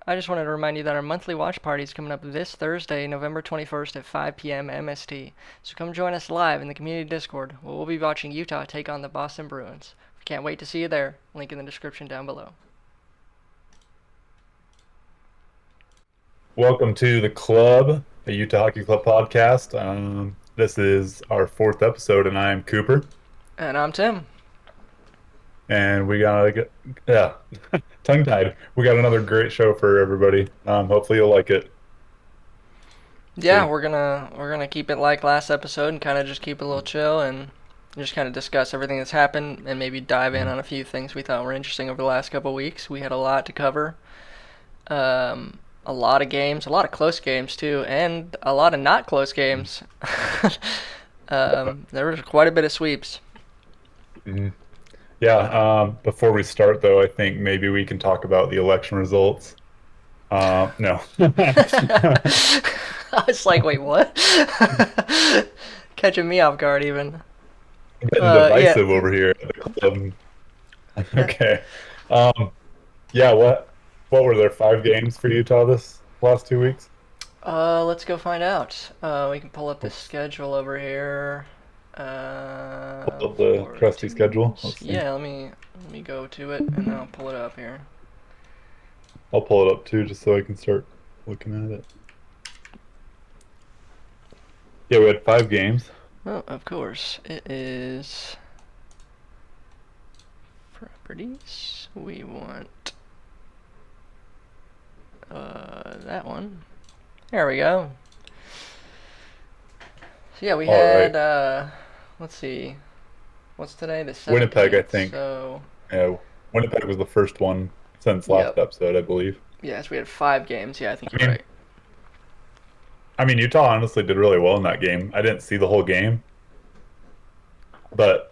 I just wanted to remind you that our monthly watch party is coming up this Thursday, November 21st at 5 p.m. MST. So come join us live in the community Discord, where we'll be watching Utah take on the Boston Bruins. We can't wait to see you there. Link in the description down below. Welcome to the club, the Utah Hockey Club podcast. This is our fourth episode, and I am Cooper. And I'm Tim. And we got yeah, tongue-tied. We got another great show for everybody. Hopefully you'll like it. Yeah, See. we're gonna keep it like last episode and kind of just keep it a little chill and just kind of discuss everything that's happened and maybe dive in Mhm. on a few things we thought were interesting over the last couple of weeks. We had a lot to cover. A lot of games, a lot of close games too, and a lot of not close games. There was quite a bit of sweeps. Mhm. Yeah. Before we start, though, I think maybe we can talk about the election results. No. I was like, wait, what? Catching me off guard, even. Getting Yeah. divisive over here at the club. Okay. Um, yeah. What were there? 5 games for Utah this last 2 weeks? Let's go find out. We can pull up the Let's schedule over here. pull up the For trusty schedule. teams. Let's see. Yeah, let me go to it and then I'll pull it up here. I'll pull it up too, just so I can start looking at it. Yeah, we had 5 games. Well, of course, it is properties. We want that one. There we go. So yeah, we All right. had let's see, what's today? The Winnipeg, I 17th. think. So Yeah, Winnipeg was the first one since last yep. episode, I believe. Yes, we had 5 games. Yeah, I think I you're mean, right. I mean, Utah honestly did really well in that game. I didn't see the whole game, but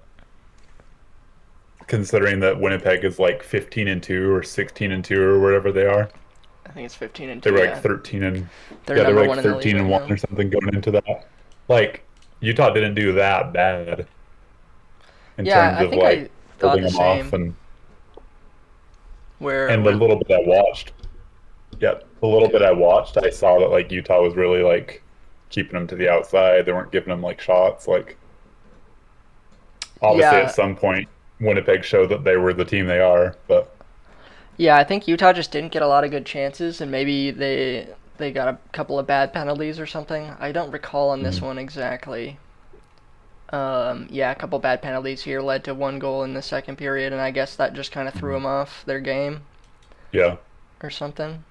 considering that Winnipeg is like 15-2 or 16-2 or whatever they are, I think it's 15 and they 2. were like Yeah, 13 and they're yeah, they were number like one in the league 13 right and 1 now. or something going into that. Like Utah didn't do that bad in Yeah, terms I of think I like thought holding the them off same. and Where and the where little bit I watched, yeah, the little bit good. I watched, I saw that like Utah was really like keeping them to the outside. They weren't giving them like shots. Like obviously at Yeah, some point Winnipeg showed that they were the team they are, but yeah, I think Utah just didn't get a lot of good chances, and maybe they got a couple of bad penalties or something. I don't recall on this mhm, one exactly. Yeah, a couple bad penalties here led to one goal in the second period, and I guess that just kind of threw mhm. them off their game Yeah. or something.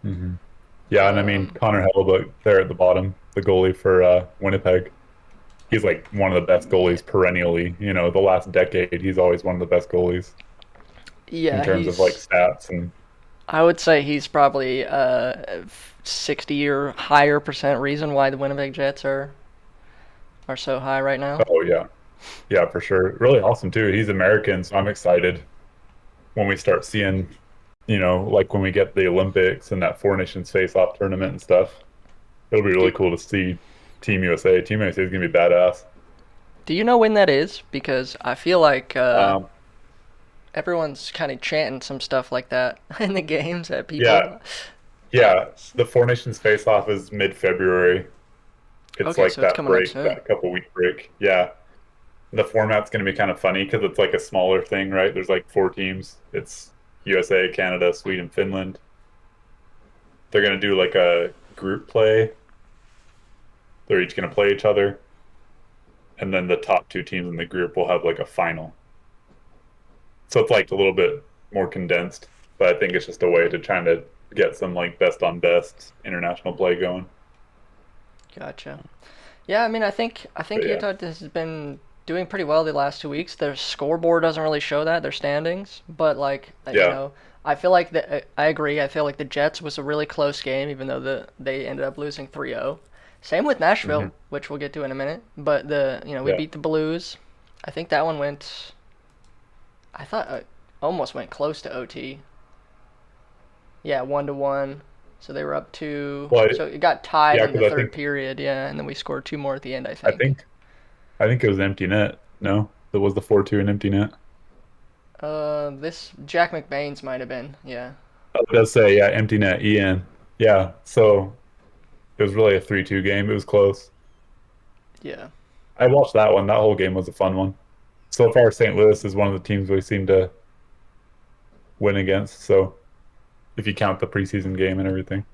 Hmm. Yeah, and I mean Um, Connor Hellebuyck there at the bottom, the goalie for Winnipeg. He's like one of the best yeah, goalies perennially. The last decade, he's always one of the best goalies in yeah, terms of like he's. stats and I would say he's probably 60 or higher percent reason why the Winnipeg Jets are so high right now. oh yeah, yeah, for sure. Really awesome too. He's American, so I'm excited when we start seeing, like when we get the Olympics and that Four Nations face-off tournament and stuff. It'll be Do, really cool to see Team USA. Team USA is gonna be badass. do you know when that is? Because I feel like Um, everyone's kind of chanting some stuff like that in the games at yeah, people. yeah. The Four Nations face-off is mid-February. It's Okay, like so it's that coming up break, soon. that couple week break. Yeah. The format's going to be kind of funny because it's like a smaller thing, right? There's like 4 teams. It's USA, Canada, Sweden, Finland. They're going to do like a group play. They're each going to play each other. And then the top 2 teams in the group will have like a final. So it's like a little bit more condensed, but I think it's just a way to try to get some like best on best international play going. Gotcha. Yeah, I mean, I think But yeah, Utah has been doing pretty well the last 2 weeks. Their scoreboard doesn't really show that, their standings, but like yeah, I feel like I agree. I feel like the Jets was a really close game, even though they ended up losing 3-0. Same with hmm, Nashville, which we'll get to in a minute. But we yeah. beat the Blues. I think that one went. I thought it almost went close to OT. Yeah, 1-1. So they were up two. Well, So it got tied yeah, in the because I third think period. Yeah, and then we scored two more at the end. I I think. think I think it was empty net. No, that was the 4-2 an empty net. This Jack McBain's might have been. Yeah. I was gonna say, yeah, empty net, Ian. Yeah, so it was really a 3-2 game. It was close. Yeah. I watched that one. That whole game was a fun one. So far, St. Louis is one of the teams we seem to win against. So if you count the preseason game and everything.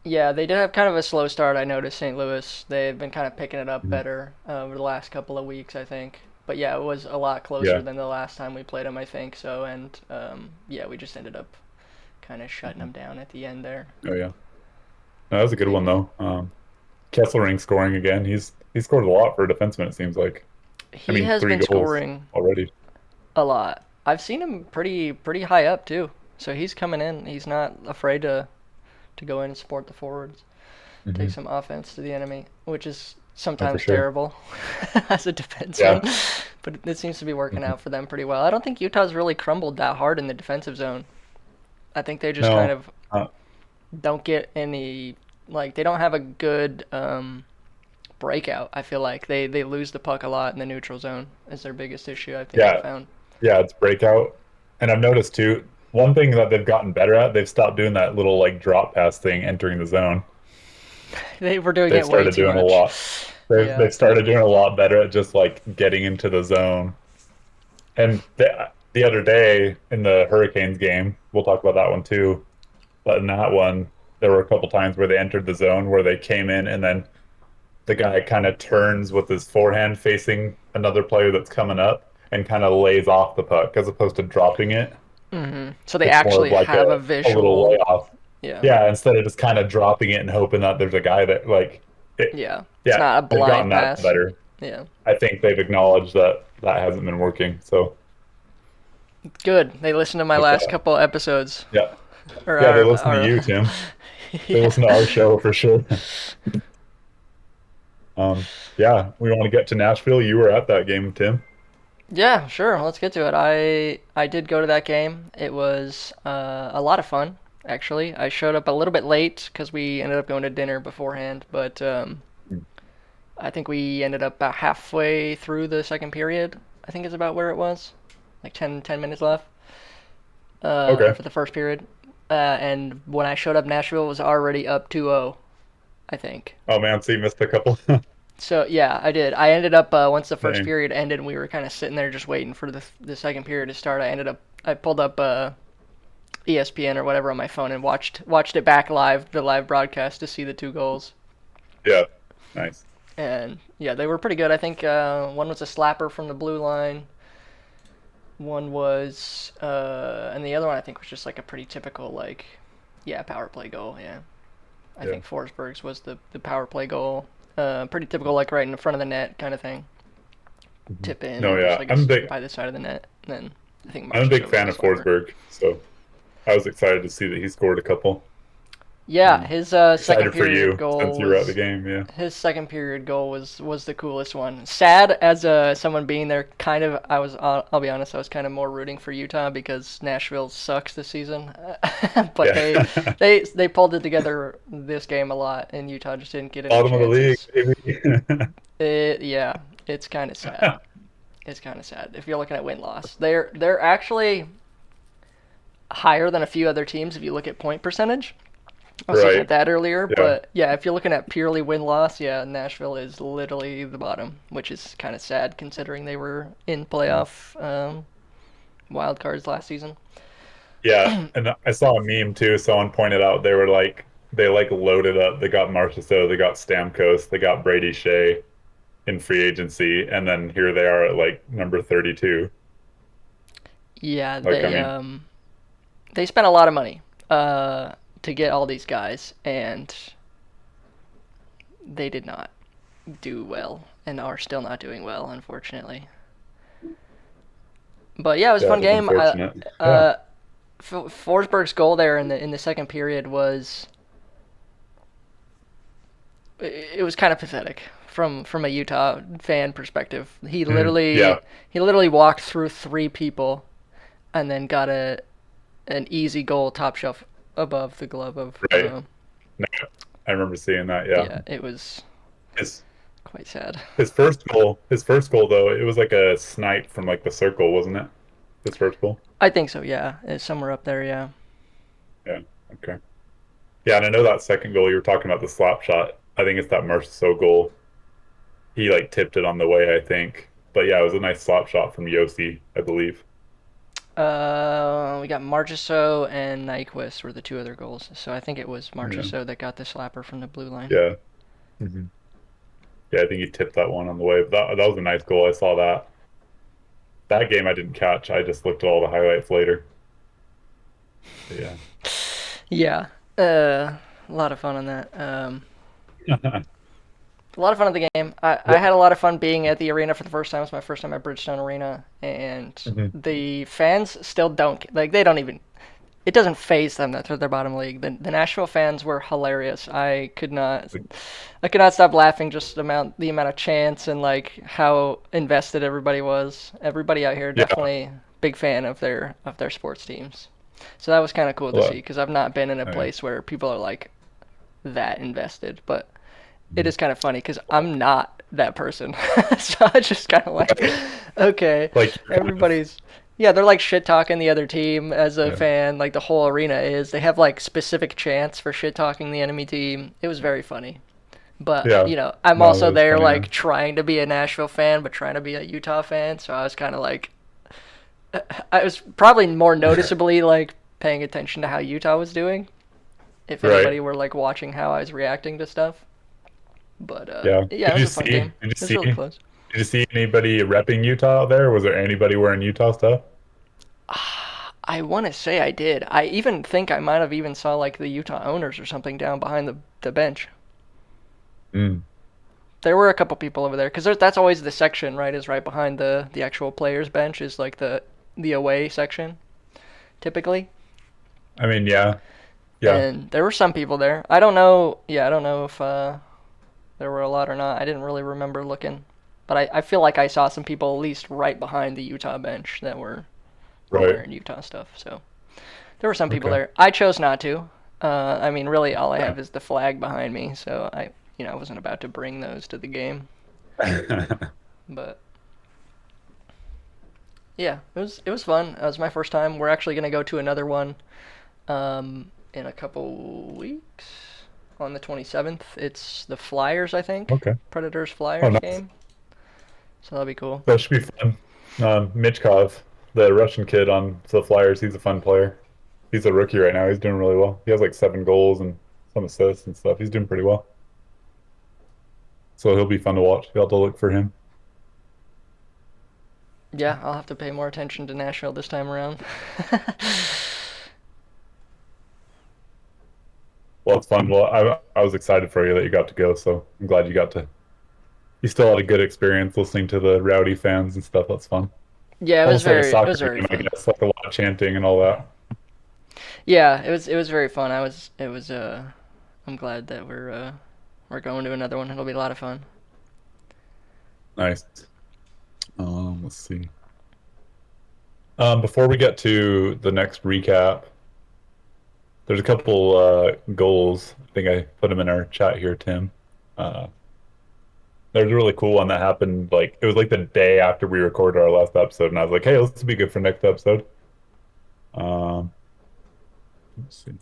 Yeah, they did have kind of a slow start. I noticed St. Louis. They've been kind of picking it up Mhm. better over the last couple of weeks, I think. But yeah, it was a lot closer Yeah. than the last time we played them, I think. So, and yeah, we just ended up kind of shutting them Mhm. down at the end there. Oh yeah. No, that was a good They one though. Kesselring scoring again. He's scored a lot for a defenseman, it seems like. I he mean, has three been goals scoring already. a lot. I've seen him pretty high up too. So he's coming in. He's not afraid to go in and support the forwards, take Hmm. some offense to the enemy, which is No, for sometimes sure. terrible as a defenseman. Yeah. But it seems to be working Hmm. out for them pretty well. I don't think Utah's really crumbled that hard in the defensive zone. I think they just kind No. of Uh, don't get any, like, they don't have a good breakout. I feel like they lose the puck a lot in the neutral zone is their biggest issue, I think I yeah. found. Yeah, it's breakout. And I've noticed too, one thing that they've gotten better at, they've stopped doing that little like drop pass thing entering the zone. They were doing They've it way started too doing a much. lot. They've Yeah. they've started doing a lot better at just like getting into the zone. And the other day in the Hurricanes game, we'll talk about that one too. But in that one, there were a couple times where they entered the zone where they came in and then the guy kind of turns with his forehand facing another player that's coming up and kind of lays off the puck as opposed to dropping it. So they It's more of actually like have a a little visual. layoff. Yeah. Yeah, instead of just kind of dropping it and hoping that there's a guy that like it. Yeah. It's Yeah, not a they've gotten blind that pass. better. Yeah. I think they've acknowledged that that hasn't been working. So Good. They listened to my with last that, couple episodes. yeah, Or yeah, they our, listen to our you, Tim. They yeah. listen to our show for sure. Yeah, we want to get to Nashville. You were at that game, Tim. Yeah, sure. Let's get to it. I did go to that game. It was a lot of fun, actually. I showed up a little bit late because we ended up going to dinner beforehand, but I think we ended up about halfway through the second period. I think is about where it was, like ten minutes left Okay. for the first period. And when I showed up, Nashville was already up 2-0, I think. Oh man, so you missed a couple. So yeah, I did. I ended up once the first Dang. period ended, and we were kind of sitting there just waiting for the second period to start. I pulled up ESPN or whatever on my phone and watched it back live, the live broadcast to see the two goals. Yeah, nice. And yeah, they were pretty good. I think one was a slapper from the blue line. One was, and the other one I think was just like a pretty typical like, yeah, power play goal. Yeah, I Yeah. think Forsberg's was the power play goal. Pretty typical like right in the front of the net kind of thing. Mhm. Tip in No, or just yeah, I guess by the side of the net. And then I think I'm a big Marchessault was fan the of swiper. Forsberg, so I was excited to see that he scored a couple. Yeah, Um, his second excited for period you goal since you were at the was game. Yeah. his second period goal was the coolest one. Sad as someone being there, kind of. I'll be honest. I was kind of more rooting for Utah because Nashville sucks this season, but Yeah. they pulled it together this game a lot, and Utah just didn't get any Bottom of the league, chances. baby. Yeah, it's kind of sad. It's kind of sad if you're looking at win loss. They're actually higher than a few other teams if you look at point percentage. I was looking Right. at that earlier, Yeah. but yeah, if you're looking at purely win loss, yeah, Nashville is literally the bottom, which is kind of sad considering they were in playoff wild cards last season. Yeah. And I saw a meme too. Someone pointed out they were like they like loaded up. They got Marchessault, they got Stamkos, they got Brady Shea in free agency, and then here they are at like number 32. Yeah, Like, I mean, they spent a lot of money to get all these guys, and they did not do well, and are still not doing well, unfortunately. But yeah, it was a yeah, fun it is game. unfortunate. Yeah. Uh, Forsberg's goal there in the second period was it was kind of pathetic from a Utah fan perspective. Mhm. Yeah. He literally walked through three people and then got an easy goal top shelf above the glove of Right. No, I remember seeing that. Yeah. yeah, it was His quite sad. his first goal though, it was like a snipe from like the circle, wasn't it? His first goal. I think so, yeah. It's somewhere up there, yeah. Yeah. Okay. Yeah, and I know that second goal you were talking about the slap shot. I think it's that Merso goal. He like tipped it on the way, I think. But yeah, it was a nice slap shot from Yossi, I believe. We got Marchessault and Nyquist were the two other goals. So I think it was Yeah. Marchessault that got the slapper from the blue line. Yeah. Hmm. Yeah, I think he tipped that one on the way. But that was a nice goal. I saw that. That game I didn't catch. I just looked at all the highlights later. But yeah. Yeah. A lot of fun on that. A lot of fun at the game. I What? had a lot of fun being at the arena for the first time. It was my first time at Bridgestone Arena, and Hmm. the fans still don't like. They don't even. It doesn't phase them that they're their bottom league. The Nashville fans were hilarious. I could not stop laughing just the amount of chants and like how invested everybody was. Everybody out here Yeah. definitely big fan of their sports teams. So that was kind of cool to see Well, because I've not been in a oh, yeah. place where people are like that invested, but it Mhm. is kind of funny because I'm not that person. So I just kind of like, okay, Like you're kind of everybody's, yeah, they're like shit talking the other team as a yeah. fan. Like the whole arena is. They have like specific chants for shit talking the enemy team. It was very funny. But, Yeah. you know, I'm No, also it was there funny. Yeah. like trying to be a Nashville fan, but trying to be a Utah fan. So I was kind of like, I was probably more noticeably like paying attention to how Utah was doing. If Right. anybody were like watching how I was reacting to stuff. But Yeah. yeah, it was a fun game. Did you It was see really close. did you see anybody repping Utah out there? Was there anybody wearing Utah stuff? I want to say I did. I even think I might have even saw like the Utah owners or something down behind the bench. Mm. There were a couple people over there because that's always the section, right? Is right behind the actual players bench is like the away section typically. I mean, yeah. Yeah. And there were some people there. I don't know. Yeah, I don't know if there were a lot or not. I didn't really remember looking, but I feel like I saw some people at least right behind the Utah bench that were Right. wearing Utah stuff. So there were some people Okay. there. I chose not to. I mean, really, all I Yeah. have is the flag behind me, so I wasn't about to bring those to the game. But yeah, it was fun. It was my first time. We're actually gonna go to another one in a couple weeks on the 27th. It's the Flyers, I think. Okay. Predators Oh, Flyers nice. game. So that'll be cool. That should be fun. Michkov, the Russian kid on the Flyers, he's a fun player. He's a rookie right now. He's doing really well. He has like 7 goals and some assists and stuff. He's doing pretty well. So he'll be fun to watch. You'll have to look for him. Yeah, I'll have to pay more attention to Nashville this time around. Well, it's fun. Well, I was excited for you that you got to go. So I'm glad you still had a good experience listening to the rowdy fans and stuff. That's fun. Yeah, Almost like a it soccer was very game, I fun. guess. Like a lot of chanting and all that. Yeah, it was very fun. I'm glad that we're going to another one. It'll be a lot of fun. Nice. Let's see. Before we get to the next recap, there's a couple goals. I think I put them in our chat here, Tim. Uh, there's a really cool one that happened. Like it was like the day after we recorded our last episode, and I was like, "Hey, this will be good for next episode." Um, let's see.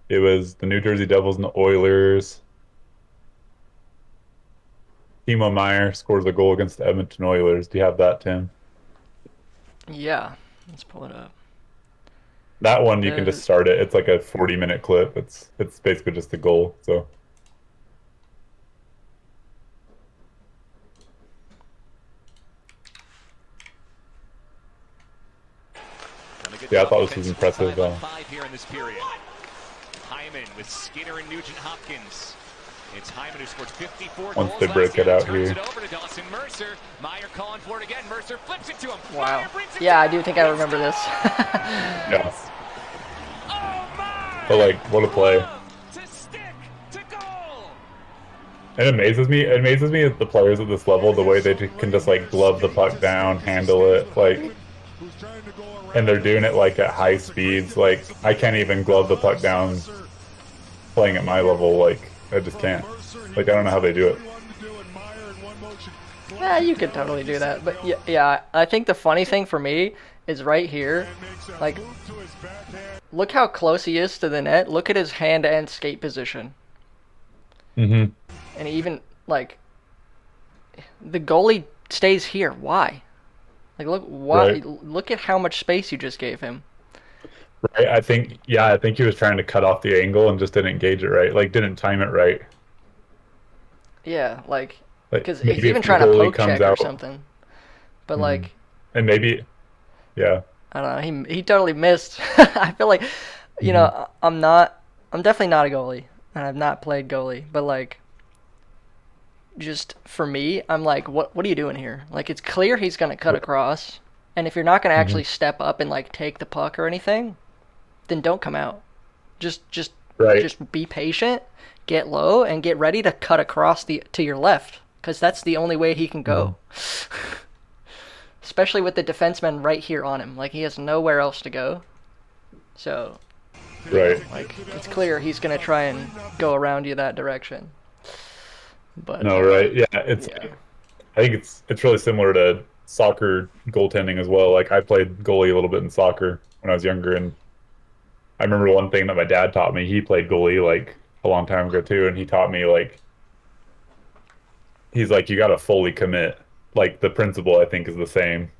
It was the New Jersey Devils and the Oilers. Timo Meyer scores a goal against the Edmonton Oilers. Do you have that, Tim? Yeah, let's pull it up. That one you can Uh, just start it. It's like a 40-minute clip. It's basically just a goal. So Done a good yeah, I job thought this was defensively, impressive. 5-on-5 here in this period. Hyman with Skinner and Nugent Hopkins. It's Hyman who scored 54 Once goals they last break year. it out Turns here. it over to Dawson Mercer. Meyer calling for it again. Mercer flips it to him. wow. Meyer brings it Yeah, I down. do think I He remember this. Yeah, scores! Oh but my! like what a play! Glove to stick to goal. It amazes me. It amazes me at the players at this level, the way they can just like glove the puck down, handle it, like, and they're doing it like at high speeds. Like I can't even glove the puck down playing at my level. Like I just can't. Like I don't know how they do it. Yeah, you could totally do that. But yeah, I think the funny thing for me is right here. Like, look how close he is to the net. Look at his hand and skate position. Mm-hmm. And even, like, the goalie stays here. Why? Like, look, why? Right. Look at how much space you just gave him. Right. I think he was trying to cut off the angle and just didn't gauge it right. Like, didn't time it right. Yeah, like, Like, because he's maybe even if the trying to goalie poke comes check or out, something. But, mhm. like, And maybe, yeah. I don't know. He totally missed. I feel like, Hmm. I'm definitely not a goalie, and I've not played goalie. But like, just for me, I'm like, what are you doing here? Like, it's clear he's gonna cut across, and if you're not gonna Hmm. actually step up and like take the puck or anything, then don't come out. Just just Right. just be patient, get low, and get ready to cut across the to your left, because that's the only way he can Hmm. go. Especially with the defenseman right here on him. Like, he has nowhere else to go. So, yeah, Right. like, it's clear he's going to try and go around you that direction. But, No, right. Yeah. It's yeah. like, I think it's really similar to soccer goaltending as well. Like, I played goalie a little bit in soccer when I was younger, and I remember one thing that my dad taught me. He played goalie like a long time ago too, and he taught me like he's like you got to fully commit. Like the principle I think is the same.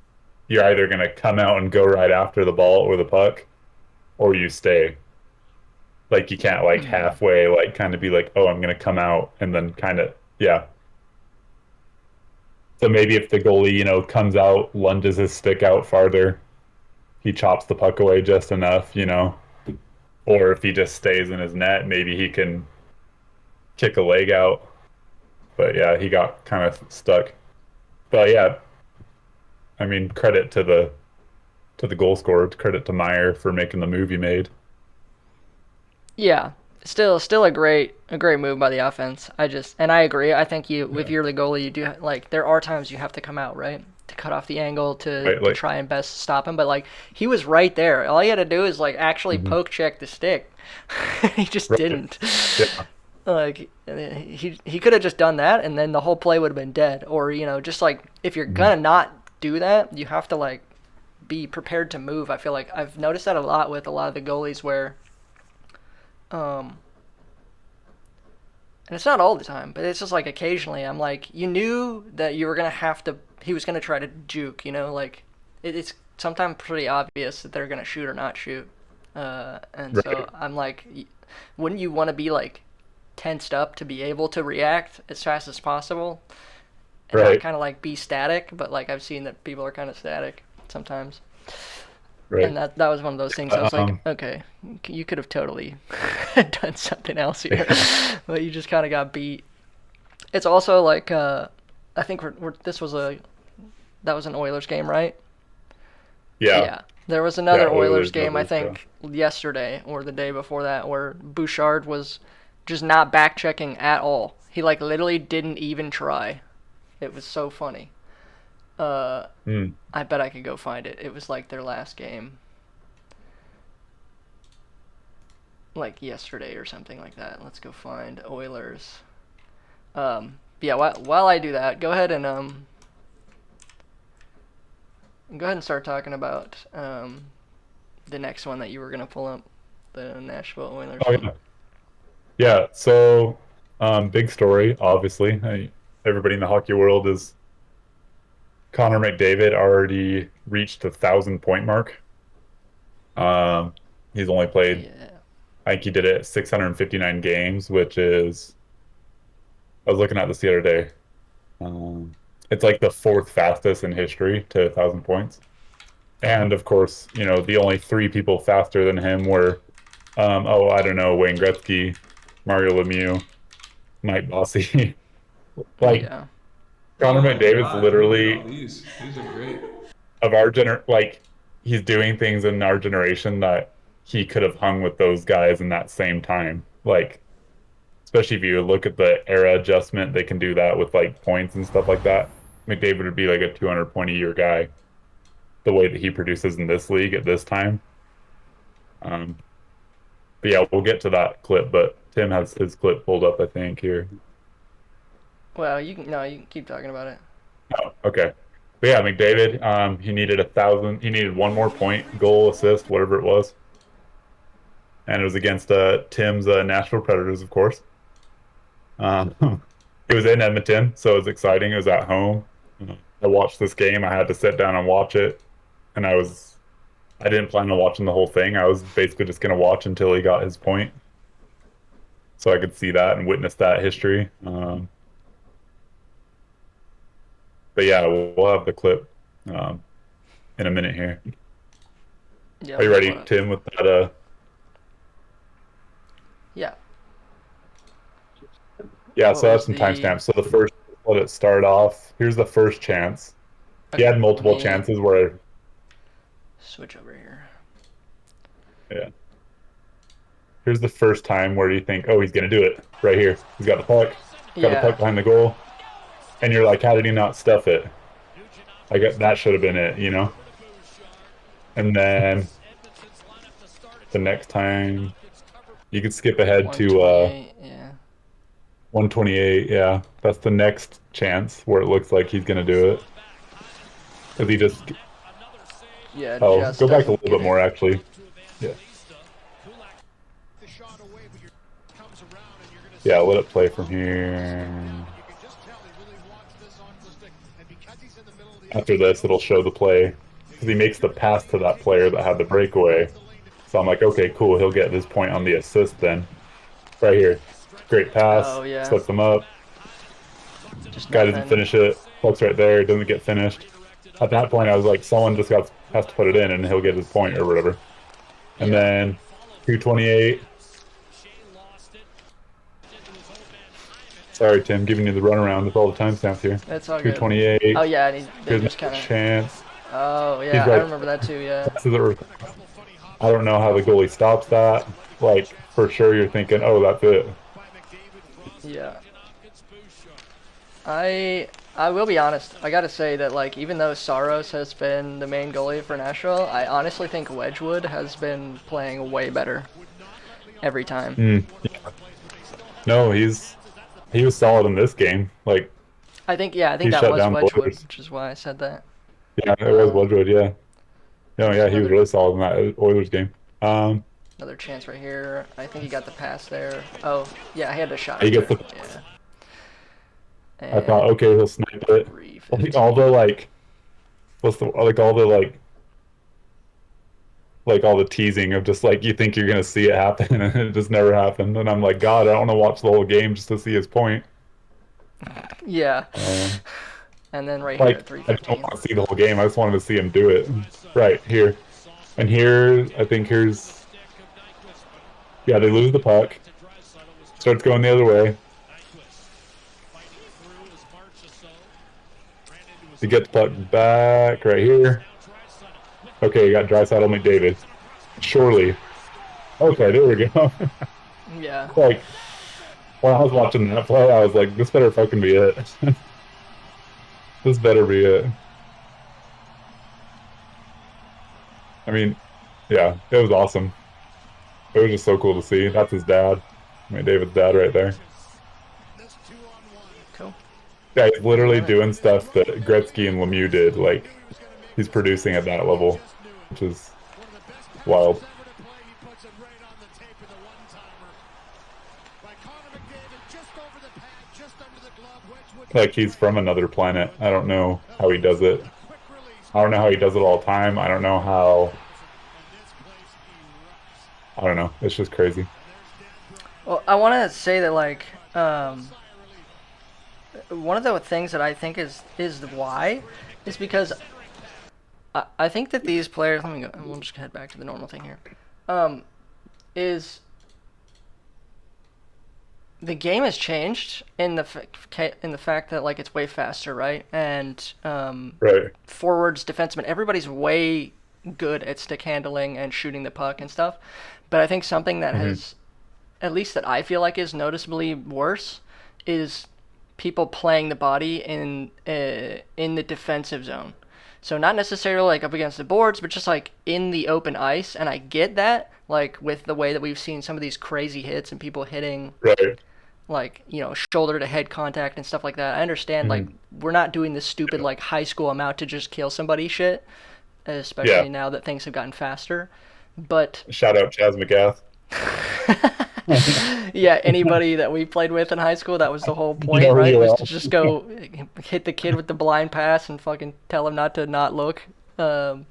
You're either going to come out and go right after the ball or the puck, or you stay. Like you can't like Hmm. halfway like kind of be like, "Oh, I'm going to come out," and then kind of yeah. So maybe if the goalie, comes out, lunges his stick out farther, he chops the puck away just enough. Or if he just stays in his net, maybe he can kick a leg out. But yeah, he got kind of stuck. But yeah, I mean, credit to the goal scorer, credit to Meyer for making the move he made. Yeah. Still a great move by the offense. And I agree. I think if Yeah. you're the goalie, you do, like, there are times you have to come out, right? To cut off the angle Right, to like, try and best stop him. But, like, he was right there. All he had to do is, like, actually mhm. poke check the stick. He just Right, didn't. yeah, Like, he could have just done that, and then the whole play would have been dead. Or, just like, if you're mhm. gonna not do that, you have to, like, be prepared to move. I feel like I've noticed that a lot with a lot of the goalies where, um, and it's not all the time, but it's just like occasionally I'm like, you knew that you were gonna have to. He was gonna try to juke, like, it's sometimes pretty obvious that they're gonna shoot or not shoot. And so Right, I'm like, wouldn't you want to be like tensed up to be able to react as fast as possible and not right, kind of like be static? But like I've seen that people are kind of static sometimes, and right. that was one of those things. I was like, Um, okay, you could have totally done something else here, but you just kind of got beat. It's also like I think this was that was an Oilers game, right? yeah, Yeah. There was yeah. another Oilers Oilers game, I Devils. Yeah, think, yesterday or the day before that, where Bouchard was just not back checking at all. He like literally didn't even try. It was so funny. Uh, mm. I bet I could go find it. It was like their last game, like yesterday or something like that. Let's go find Oilers. Yeah. While I do that, go ahead and start talking about the next one that you were gonna pull up, the Nashville Oilers Oh one. yeah, yeah. So, big story. Obviously, everybody in the hockey world is Connor McDavid already reached the 1,000 point mark. Um, he's only played, Yeah. I think he did it 659 games, which is, I was looking at this the other day. Um, it's like the fourth fastest in history to 1,000 points. And of course, the only three people faster than him were, I don't know, Wayne Gretzky, Mario Lemieux, Mike Bossy. Like Yeah. Connor Oh my McDavid's God, who made literally all these? These are great. of our like he's doing things in our generation that he could have hung with those guys in that same time. Like especially if you look at the era adjustment, they can do that with like points and stuff like that. McDavid would be like a 200 point a year guy the way that he produces in this league at this time. Um, but yeah, we'll get to that clip. But Tim has his clip pulled up, I think, here. Well, you can keep talking about it. Oh, okay. But yeah, McDavid, he needed 1,000. He needed one more point, goal, assist, whatever it was, and it was against Tim's Nashville Predators, of course. Um, it was in Edmonton, so it was exciting. It was at home. I watched this game. I had to sit down and watch it, and I didn't plan on watching the whole thing. I was basically just going to watch until he got his point, so I could see that and witness that history. But yeah, we'll have the clip in a minute here. Yeah. Are you ready, Tim, with that? Yeah. Yeah, What so that's was some the- timestamps. So the first, let it start off. Here's the first chance. He had multiple let me chances where, switch over here. yeah. Here's the first time where you think, oh, he's gonna do it right here. He's got the puck, got the puck behind the goal, and you're like, how did he not stuff it? I guess that should have been it, you know. And then the next time, you could skip ahead to 128. Yeah, that's the next chance where it looks like he's gonna do it. Because he just go back a little bit more actually. Yeah. Yeah, let it play from here. After this, it'll show the play. Because he makes the pass to that player that had the breakaway. So I'm like, okay, cool, he'll get this point on the assist then. Right here. Great pass. Oh, yeah. Sets him up. Guy doesn't finish it. Puck's right there, doesn't get finished. At that point, I was like, someone just has to put it in and he'll get his point or whatever. And then 228. Sorry, Tim, giving you the runaround with all the timestamps here. That's all good. 228. Oh yeah, and they just kind of. Chance. Oh yeah, I remember that too. Yeah. I don't know how the goalie stops that. Like for sure, you're thinking, oh, that's it. Yeah. I will be honest. I gotta say that like even though Saros has been the main goalie for Nashville, I honestly think Wedgwood has been playing way better every time. Yeah. No, he was solid in this game. Like I think that was Wedgwood, which is why I said that. Yeah, it was Wedgwood. Yeah. No, yeah, he was really solid in that Oilers game. Another chance right here. I think he got the pass there. Oh, yeah, he had the shot. He gets the. Yeah. I thought, okay, he'll snipe it. Like all the all the teasing of just like you think you're gonna see it happen and it just never happened. And I'm like, God, I don't want to watch the whole game just to see his point. Yeah. And then right here at 3:15. I don't want to see the whole game. I just wanted to see him do it. Right here. And here, I think here's. Yeah, they lose the puck. Starts going the other way. To get the puck back right here. Okay, you got Draisaitl, McDavid. Surely. Okay, there we go. Yeah. Like, when I was watching that play, I was like, this better fucking be it. This better be it. I mean, yeah, it was awesome. It was just so cool to see. That's his dad. McDavid's dad right there. Cool. Yeah, he's literally doing stuff that Gretzky and Lemieux did. Like, he's producing at that level, which is wild. Like, he's from another planet. I don't know how he does it. I don't know how he does it all the time. I don't know how... I don't know. It's just crazy. Well, I want to say that, like, one of the things that I think is why is because I think that these players... Let me go. We'll just head back to the normal thing here. Is... The game has changed in the fact that like it's way faster, right? And right. Forwards, defensemen, everybody's way good at stick handling and shooting the puck and stuff. But I think something that has, at least that I feel like is noticeably worse, is people playing the body in the defensive zone. So not necessarily like up against the boards, but just like in the open ice. And I get that, like with the way that we've seen some of these crazy hits and people hitting. Right. like, shoulder to head contact and stuff like that. I understand, like, Mhm. we're not doing this stupid, Yeah. like, high school amount to just kill somebody shit, Yeah. especially now that things have gotten faster. But Shout out Chaz McGath. yeah, anybody that we played with in high school, that was the whole You point, know who right? you Was are. to just go hit the kid with the blind pass and fucking tell him not to not look. Um,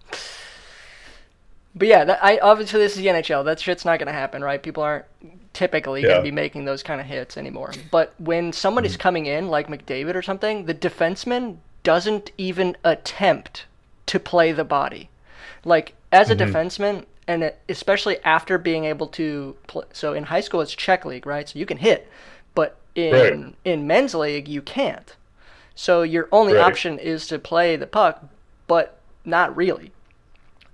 but yeah, I obviously this is the NHL. That shit's not gonna happen, right? People aren't typically gonna Yeah. be making those kind of hits anymore. But when somebody's Mhm. coming in like McDavid or something, the defenseman doesn't even attempt to play the body. Like as a Mhm. defenseman, and especially after being able to play, so in high school it's check league, right? So you can hit, but Right. in men's league you can't. So your only Right. option is to play the puck, but not really.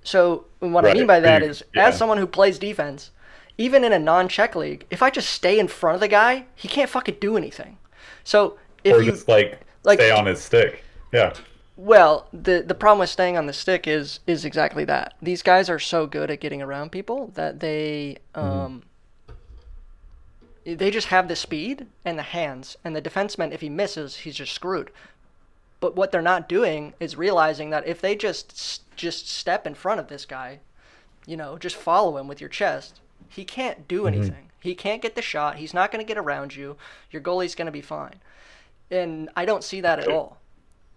So what I mean Right. by But that is, as yeah. someone who plays defense, even in a non-check league, if I just stay in front of the guy, he can't fucking do anything. So if Or you just like like, stay on his stick. Yeah. well, the problem with staying on the stick is exactly that. These guys are so good at getting around people that Mhm. they just have the speed and the hands, and the defenseman, if he misses, he's just screwed. But what they're not doing is realizing that if they just step in front of this guy, just follow him with your chest, he can't do Mhm. anything. He can't get the shot. He's not going to get around you. Your goalie's going to be fine. And I don't see that at Right. all.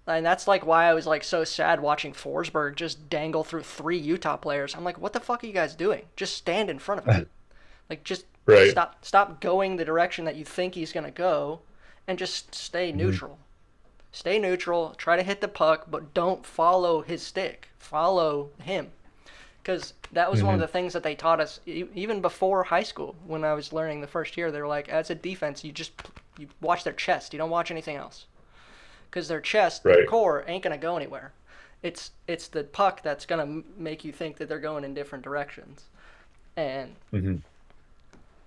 And that's like why I was like so sad watching Forsberg just dangle through 3 Utah players. I'm like, what the fuck are you guys doing? Just stand in front of him. Like just Right. stop going the direction that you think he's going to go and just stay Mhm. neutral. Stay neutral, try to hit the puck, but don't follow his stick. Follow him. Because that was one of Mhm. the things that they taught us even before high school. When I was learning the first year, they were like, as a defense, you watch their chest. You don't watch anything else. Because their chest, their Right. core, ain't gonna go anywhere. It's the puck that's gonna make you think that they're going in different directions. And Mhm.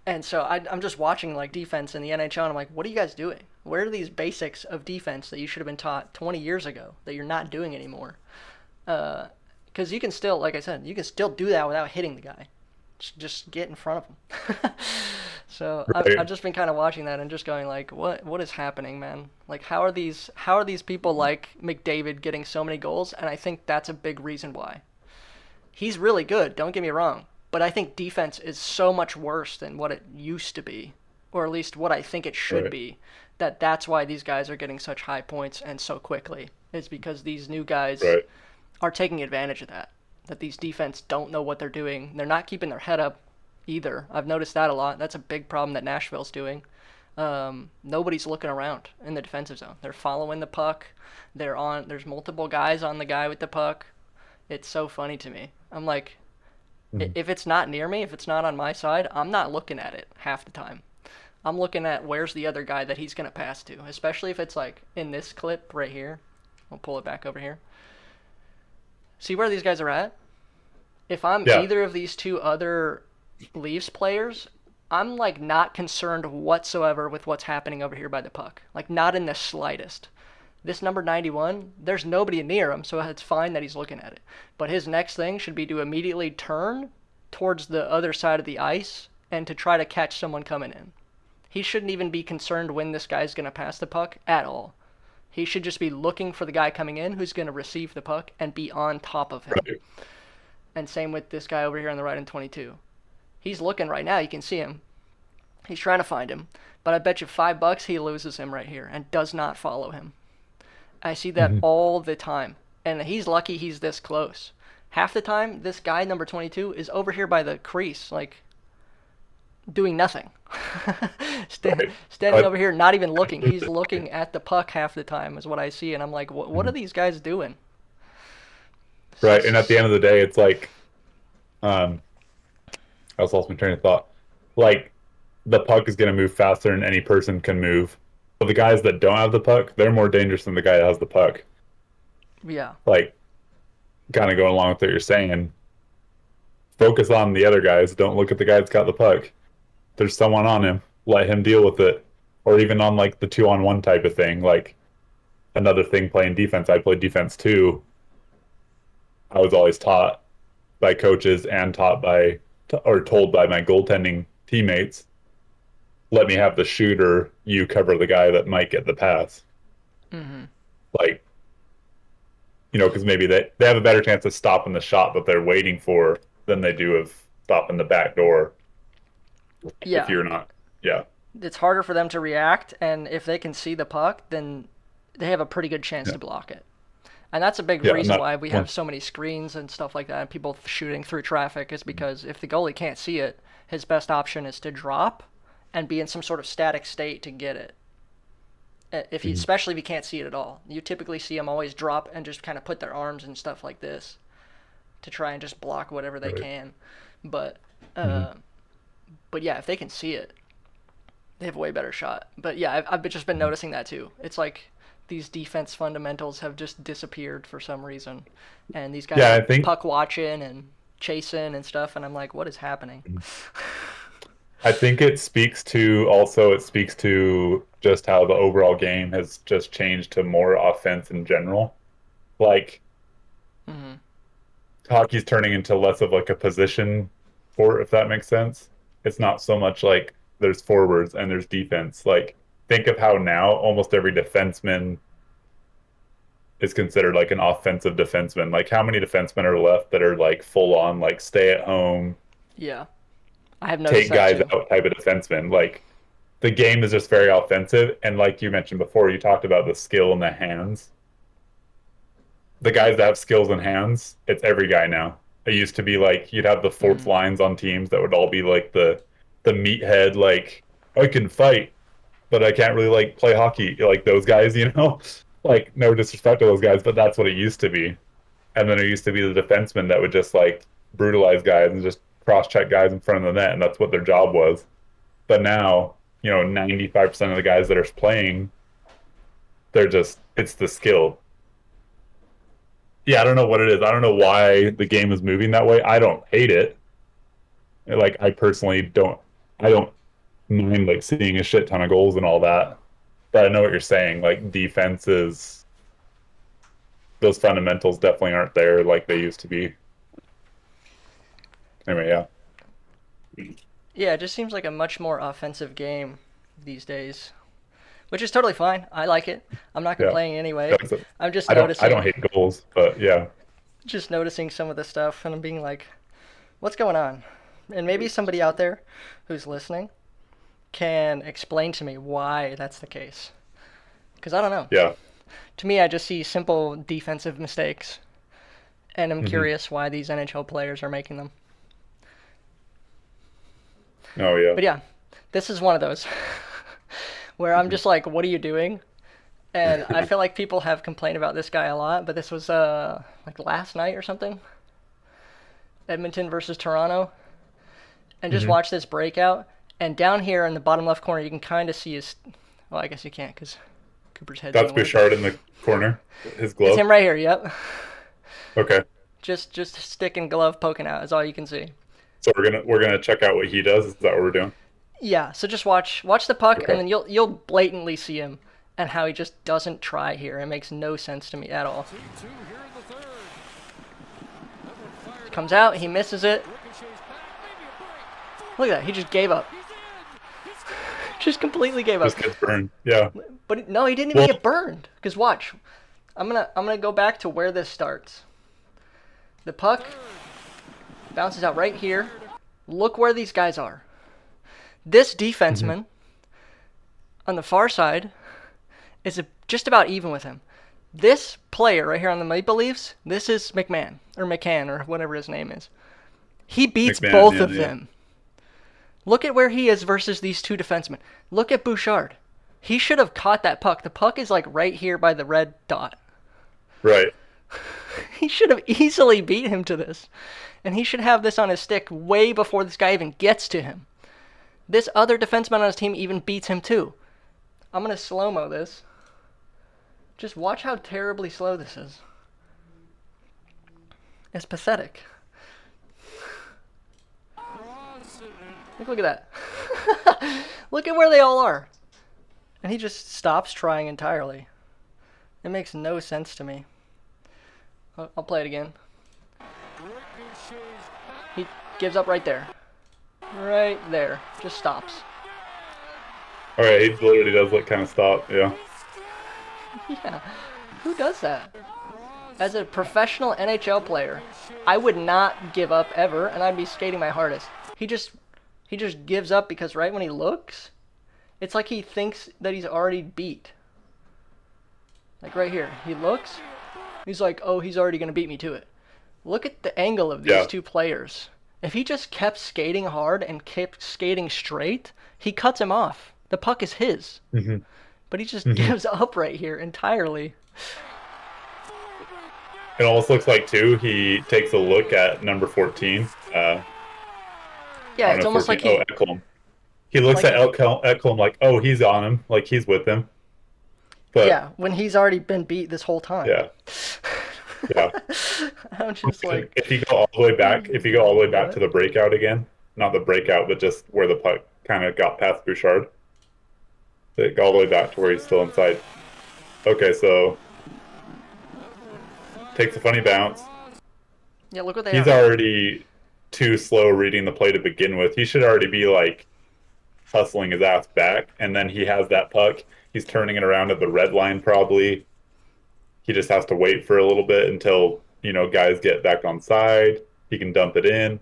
and so I'm just watching like defense in the NHL, and I'm like, what are you guys doing? Where are these basics of defense that you should have been taught 20 years ago that you're not doing anymore? Because you can still, like I said, you can still do that without hitting the guy. Just get in front of him. So I've Right. just been kind of watching that and just going like, what is happening, man? Like how are these people like McDavid getting so many goals? And I think that's a big reason why. He's really good, don't get me wrong, but I think defense is so much worse than what it used to be, or at least what I think it should Right. be. That's why these guys are getting such high points and so quickly. It's because these new guys Right. are taking advantage of that. That these defense don't know what they're doing. They're not keeping their head up either. I've noticed that a lot. That's a big problem that Nashville's doing. Nobody's looking around in the defensive zone. They're following the puck. There's multiple guys on the guy with the puck. It's so funny to me. I'm like, Mhm. if it's not near me, if it's not on my side, I'm not looking at it half the time. I'm looking at where's the other guy that he's gonna pass to, especially if it's like in this clip right here. I'll pull it back over here. See where these guys are at? If I'm Yeah. either of these two other Leafs players, I'm like not concerned whatsoever with what's happening over here by the puck. Like not in the slightest. This number 91, there's nobody near him, so it's fine that he's looking at it. But his next thing should be to immediately turn towards the other side of the ice and to try to catch someone coming in. He shouldn't even be concerned when this guy's going to pass the puck at all. He should just be looking for the guy coming in who's going to receive the puck and be on top of him. Right. And same with this guy over here on the right in 22. He's looking right now. You can see him. He's trying to find him. But I bet you $5 he loses him right here and does not follow him. I see that Mhm. all the time. And he's lucky he's this close. Half the time, this guy, number 22, is over here by the crease, like, doing nothing. Right. Standing I- over here, not even looking. He's looking at the puck half the time, is what I see. And I'm like, what are these guys doing? Right. And at the end of the day, it's like, I was lost my train of thought. Like, the puck is going to move faster than any person can move. But the guys that don't have the puck, they're more dangerous than the guy that has the puck. Yeah. Like, kind of going along with what you're saying, focus on the other guys. Don't look at the guy that's got the puck. There's someone on him. Let him deal with it. Or even on like the 2-on-1 type of thing. Like another thing playing defense. I played defense too. I was always taught by coaches and taught by or told by my goaltending teammates let me have the shooter, you cover the guy that might get the pass. Mm-hmm. Like, because maybe they have a better chance of stopping the shot that they're waiting for than they do of stopping the back door if Yeah, you're not. Yeah. it's harder for them to react, and if they can see the puck, then they have a pretty good chance Yeah. to block it. And that's a big Yeah. reason Not why we have one. so many screens and stuff like that, and people shooting through traffic, is because if the goalie can't see it, his best option is to drop and be in some sort of static state to get it. If he, Mhm. especially if he can't see it at all, you typically see them always drop and just kind of put their arms and stuff like this to try and just block whatever they Right. can. But, Mhm. uh, but yeah, if they can see it, they have a way better shot. But yeah, I've just been Mhm. noticing that too. It's like these defense fundamentals have just disappeared for some reason, and these guys Yeah, are I think puck watching and chasing and stuff, and I'm like, what is happening? it speaks to just how the overall game has just changed to more offense in general. Like Mm-hmm. hockey's turning into less of like a position sport, if that makes sense. It's not so much like there's forwards and there's defense. Like think of how now almost every defenseman is considered like an offensive defenseman. Like how many defensemen are left that are like full on like stay at home, Yeah, I have noticed take that guys too. out type of defenseman? Like the game is just very offensive, and like you mentioned before, you talked about the skill in the hands. The guys that have skills in hands, it's every guy now. It used to be like you'd have the fourth Mm-hmm. lines on teams that would all be like the meathead, like I can fight, but I can't really like play hockey, like those guys. Like no disrespect to those guys, but that's what it used to be. And then it used to be the defensemen that would just like brutalize guys and just cross check guys in front of the net, and that's what their job was. But now, 95% of the guys that are playing, they're just it's the skill. Yeah, I don't know what it is. I don't know why the game is moving that way. I don't hate it. Like I personally don't. I don't mind like seeing a shit ton of goals and all that. But I know what you're saying. Like defenses, those fundamentals definitely aren't there like they used to be. Anyway, yeah, Yeah, it just seems like a much more offensive game these days, which is totally fine. I like it. I'm not yeah. complaining anyway. That's it. I'm just I don't noticing, hate goals, but yeah, just noticing some of the stuff, and I'm being like, what's going on? And maybe somebody out there who's listening can explain to me why that's the case. Because I don't know. yeah. To me, I just see simple defensive mistakes, and I'm Hmm. curious why these NHL players are making them. Oh yeah. But yeah, this is one of those where I'm just like, what are you doing? And I feel like people have complained about this guy a lot, but this was like last night or something. Edmonton versus Toronto. And just Hmm. watch this breakout. And down here in the bottom left corner, you can kind of see his. Well, I guess you can't because Cooper's head's in That's the way. Bouchard in the corner. His It's glove. him right here. Yep. Okay. Just stick and glove poking out is all you can see. So we're gonna check out what he does. Is that what we're doing? Yeah. So just watch the puck, and Okay. then you'll blatantly see him and how he just doesn't try here. It makes no sense to me at all. Comes out, he misses it. Look at that. He just gave up. Just completely gave up. Just gets burned. Yeah. But no, he didn't even Well, get burned. Cause watch, I'm gonna go back to where this starts. The puck bounces out right here. Look where these guys are. This mhm. defenseman on the far side is just about even with him. This player right here on the Maple Leafs, this is McMahon or McCann or whatever his name is. He beats McMahon. both Yeah, of yeah. them. Look at where he is versus these two defensemen. Look at Bouchard. He should have caught that puck. The puck is like right here by the red dot. Right. He should have easily beat him to this. And he should have this on his stick way before this guy even gets to him. This other defenseman on his team even beats him too. I'm going to slow-mo this. Just watch how terribly slow this is. It's pathetic. Look at that. Look at where they all are. And he just stops trying entirely. It makes no sense to me. I'll play it again. He gives up right there. Right there. Just stops. All right, he literally does look kind of stop. Yeah. Yeah. Who does that? As a professional NHL player, I would not give up ever, and I'd be skating my hardest. He just gives up because right when he looks, it's like he thinks that he's already beat. Like right here, he looks, he's like, oh, he's already gonna beat me to it. Look at the angle of these Yeah. two players. If he just kept skating hard and kept skating straight, he cuts him off. The puck is his. Hmm. But he just Hmm. gives up right here entirely. It almost looks like too. He takes a look at number 14. I Yeah, don't it's know, almost 14. like Oh, he Ekholm. He looks like at Ekholm like, oh, he's on him, like he's with him. But yeah, when he's already been beat this whole time. yeah, yeah. I'm just like, If you go all the way back, if you go all the way back to what? the breakout again, not the breakout, but just where the puck kind of got past Bouchard, go all the way back to where he's still inside. Okay, so takes a funny bounce. Yeah, look what they He's are. already too slow reading the play to begin with. He should already be like hustling his ass back, and then he has that puck. He's turning it around at the red line probably. He just has to wait for a little bit until, guys get back on side. He can dump it in.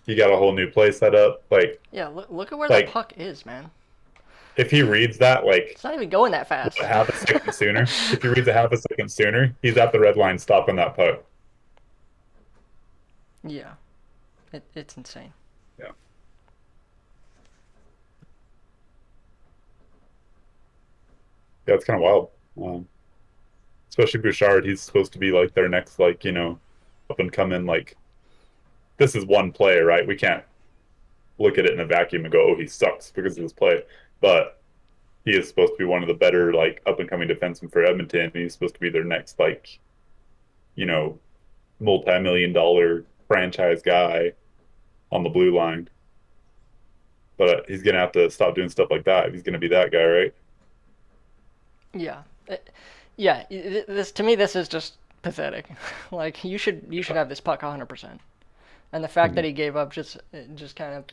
He got a whole new play set up. Yeah, look at where the Like puck is, man. if he reads that like It's not even going that fast. half a second sooner, if he reads it half a second sooner, he's at the red line stopping that puck. Yeah, it's insane. Yeah. Yeah, it's kind of wild. Especially Bouchard, he's supposed to be like their next, like, up and coming. Like, this is one play, right? We can't look at it in a vacuum and go, oh, he sucks because of this play. But he is supposed to be one of the better, like, up and coming defensemen for Edmonton. He's supposed to be their next, like, you know, multi-million-dollar franchise guy on the blue line. But he's gonna have to stop doing stuff like that if he's gonna be that guy, right? Yeah, yeah. This to me, this is just pathetic. Like you should have this puck 100%. And the fact that Mhm. he gave up just kind of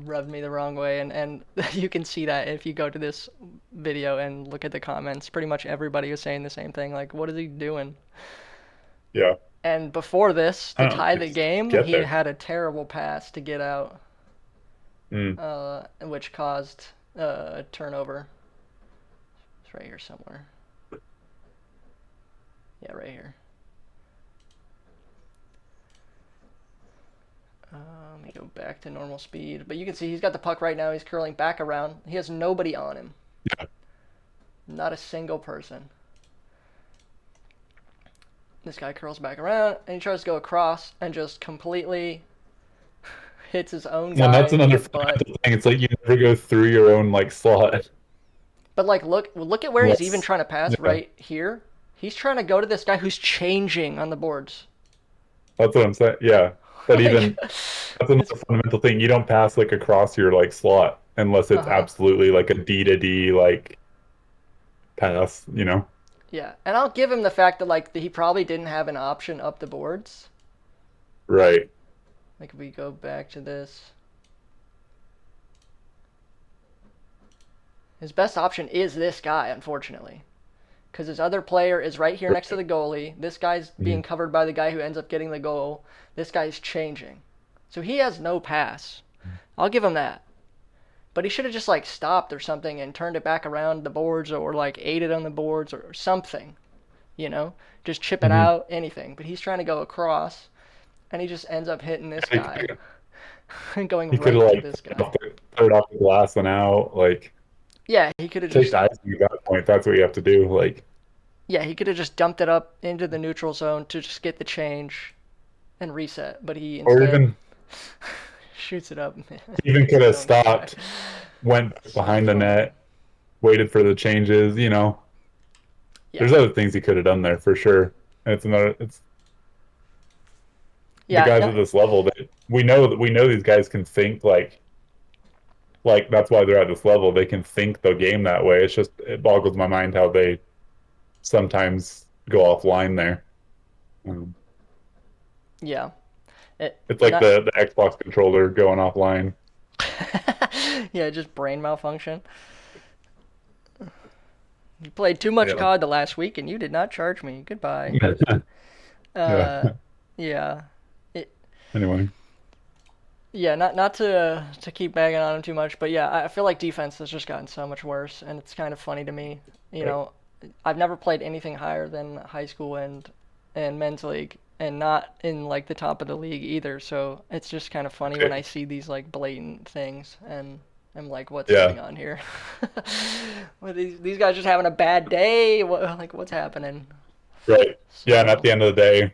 rubbed me the wrong way. And you can see that if you go to this video and look at the comments. Pretty much everybody was saying the same thing. Like, what is he doing? Yeah. And before this, I to don't know. tie the Just game, get he there. had a terrible pass to get out, Mm. which caused a turnover. It's right here somewhere. Yeah, right here. Let me go back to normal speed. But you can see he's got the puck right now. He's curling back around. He has nobody on him. Yeah. Not a single person. This guy curls back around and he tries to go across and just completely hits his own Well, guy that's in another the butt. fundamental thing. It's like you never go through your own like slot. But like, look at where he's even Unless, trying to pass yeah, right here. He's trying to go to this guy who's changing on the boards. that's what I'm saying. Yeah, but Like, even that's another fundamental thing. You don't pass like across your like slot unless it's uh-huh. absolutely like a D to D like pass. Yeah, and I'll give him the fact that like he probably didn't have an option up the boards. Right. Like if we go back to this, his best option is this guy, unfortunately, because his other player is right here next to the goalie. This guy's being Mhm. covered by the guy who ends up getting the goal. This guy's changing, so he has no pass. I'll give him that. But he should have just like stopped or something and turned it back around the boards or like ate it on the boards or something, just chip it Mhm. out, anything. But he's trying to go across, and he just ends up hitting this guy and He going could have right to like this guy. put it off the glass and out. Like Yeah, he could have take just the icing at that point. That's what you have to do. Like yeah he could have just dumped it up into the neutral zone to just get the change and reset. But he or instead even shoots it up. even could His have own guy. stopped, went So behind the funny. net, waited for the changes. Yeah, There's other things he could have done there for sure. And it's the yeah, guys no, at this level that we know these guys can think like that's why they're at this level. They can think the game that way. It's just it boggles my mind how they sometimes go offline there. Um, yeah. It it's like not the Xbox controller going offline. yeah, just brain malfunction. You played too much Yeah. COD the last week, and you did not charge me. Goodbye. Yeah. Uh, yeah. It, Anyway. yeah, not to keep bagging on him too much, but yeah, I feel like defense has just gotten so much worse, and it's kind of funny to me. You Right. know, I've never played anything higher than high school and men's league, and not in like the top of the league either. So it's just kind of funny when Okay. I see these like blatant things, and I'm like, what's Yeah. going on here? Well, these guys just having a bad day? What's happening? Right. Yeah, and at So the end of the day,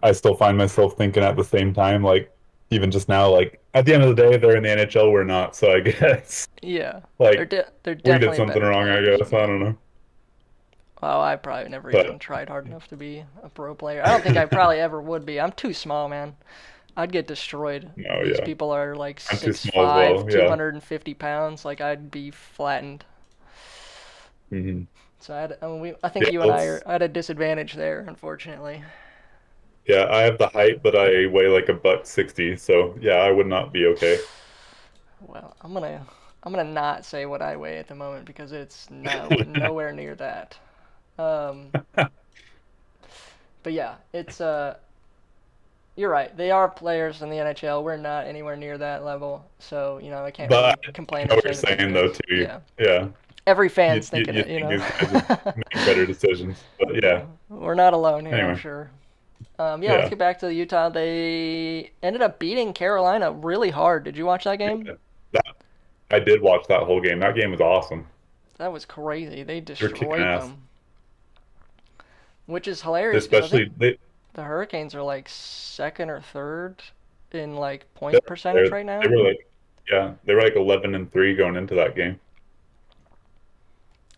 I still find myself thinking at the same time, like even just now, like at the end of the day, they're in the NHL, we're not. So I guess yeah, like they're we did definitely something better wrong, I players guess. than I me. don't know. Well, I probably never even But tried hard enough to be a pro player. I don't think I probably ever would be. I'm too small, man. I'd get destroyed. no, These yeah. people are like I'm too six small as five, well. two Yeah. hundred and fifty pounds. Like I'd be flattened. Hmm. So I think Yeah, you and I are at a disadvantage there, unfortunately. yeah, I have the height, but I weigh like a buck 60, so yeah, I would not be okay. Well, I'm gonna not say what I weigh at the moment because it's nowhere near that. Um, but yeah, it's you're right. They are players in the NHL. We're not anywhere near that level, so I can't But really I complain know or what say you're that they're saying good. though too. Yeah, Yeah. every You fan's you, thinking you it. think these guys would make better decisions. But Yeah, yeah. we're not alone here, I'm Anyway. sure. Yeah, let's Yeah. get back to Utah. They ended up beating Carolina really hard. Did you watch that game? Yeah. That I did watch that whole game. That game was awesome. That was crazy. They They were kicking destroyed ass. them, which is hilarious because I think Especially the Hurricanes are like second or third in like they point percentage right they now. were like yeah, they were like 11-3 going into that game.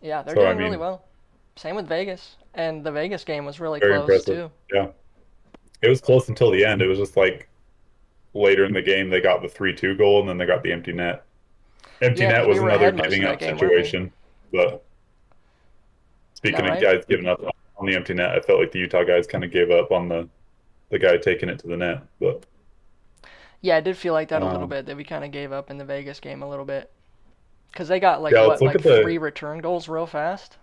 Yeah, they're So I doing really mean, well. Same with Vegas, and the Vegas game was really very close impressive. too. Yeah. It was close until the end. It was just like later in the game they got the 3-2 goal and then they got the empty net. Empty Yeah, net because we was were another ahead most giving of that up game, weren't we? situation. But Is that speaking of right? guys giving up on the empty net, I felt like the Utah guys kind of gave up on the guy taking it to the net. But Yeah, I did feel like that a little um, bit. That we kind of gave up in the Vegas game a little bit because they got like yeah, let's what, look like at three the return goals real fast.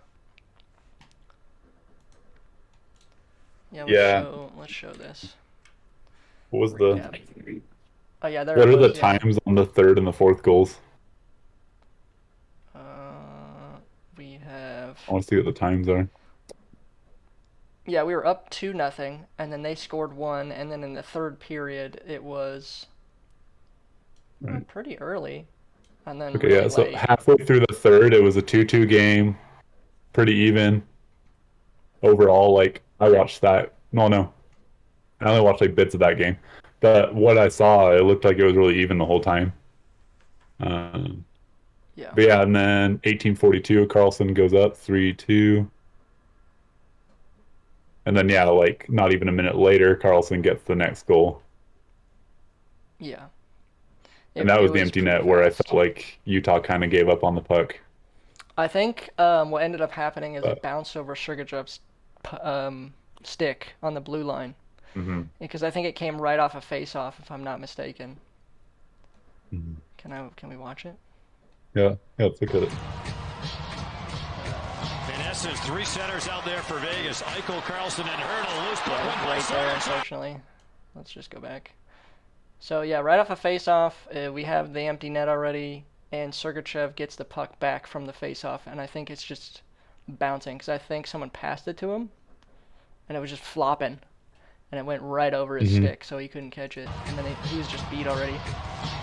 Yeah, yeah. let's show this What was the recap. Oh yeah, there what it are the was. Yeah. times on the third and the fourth goals? We have I want to see what the times are. yeah, we were up 2-0, and then they scored one, and then in the third period it was Right. pretty early, and then Okay, really yeah. So late. halfway through the third, it was a 2-2 game, pretty even overall. Like I watched that. No, no, I only watched like bits of that game. But what I saw, it looked like it was really even the whole time. Um, Yeah. but yeah, and then 1842, Carlson goes up 3-2, and then yeah, like not even a minute later, Carlson gets the next goal, Yeah. and It that it was the was empty pretty net where I felt fast. like Utah kind of gave up on the puck. I think what ended up happening is it But bounced over Sergeyev's stick on the blue line mhm, because I think it came right off a face-off, if I'm not mistaken. mhm. Can we watch it? Yeah, let's look at it. In essence, three centers out there for Vegas. Eichel, Carlson, and Hurdle. Loose puck Yeah, it won was by right there, Sargent. unfortunately. Let's just go back. So yeah, right off a face-off, we have the empty net already, and Sergachev gets the puck back from the face-off, and I think it's just bouncing because I think someone passed it to him, and it was just flopping, and it went right over his Hmm. stick, so he couldn't catch it, and then he was just beat already.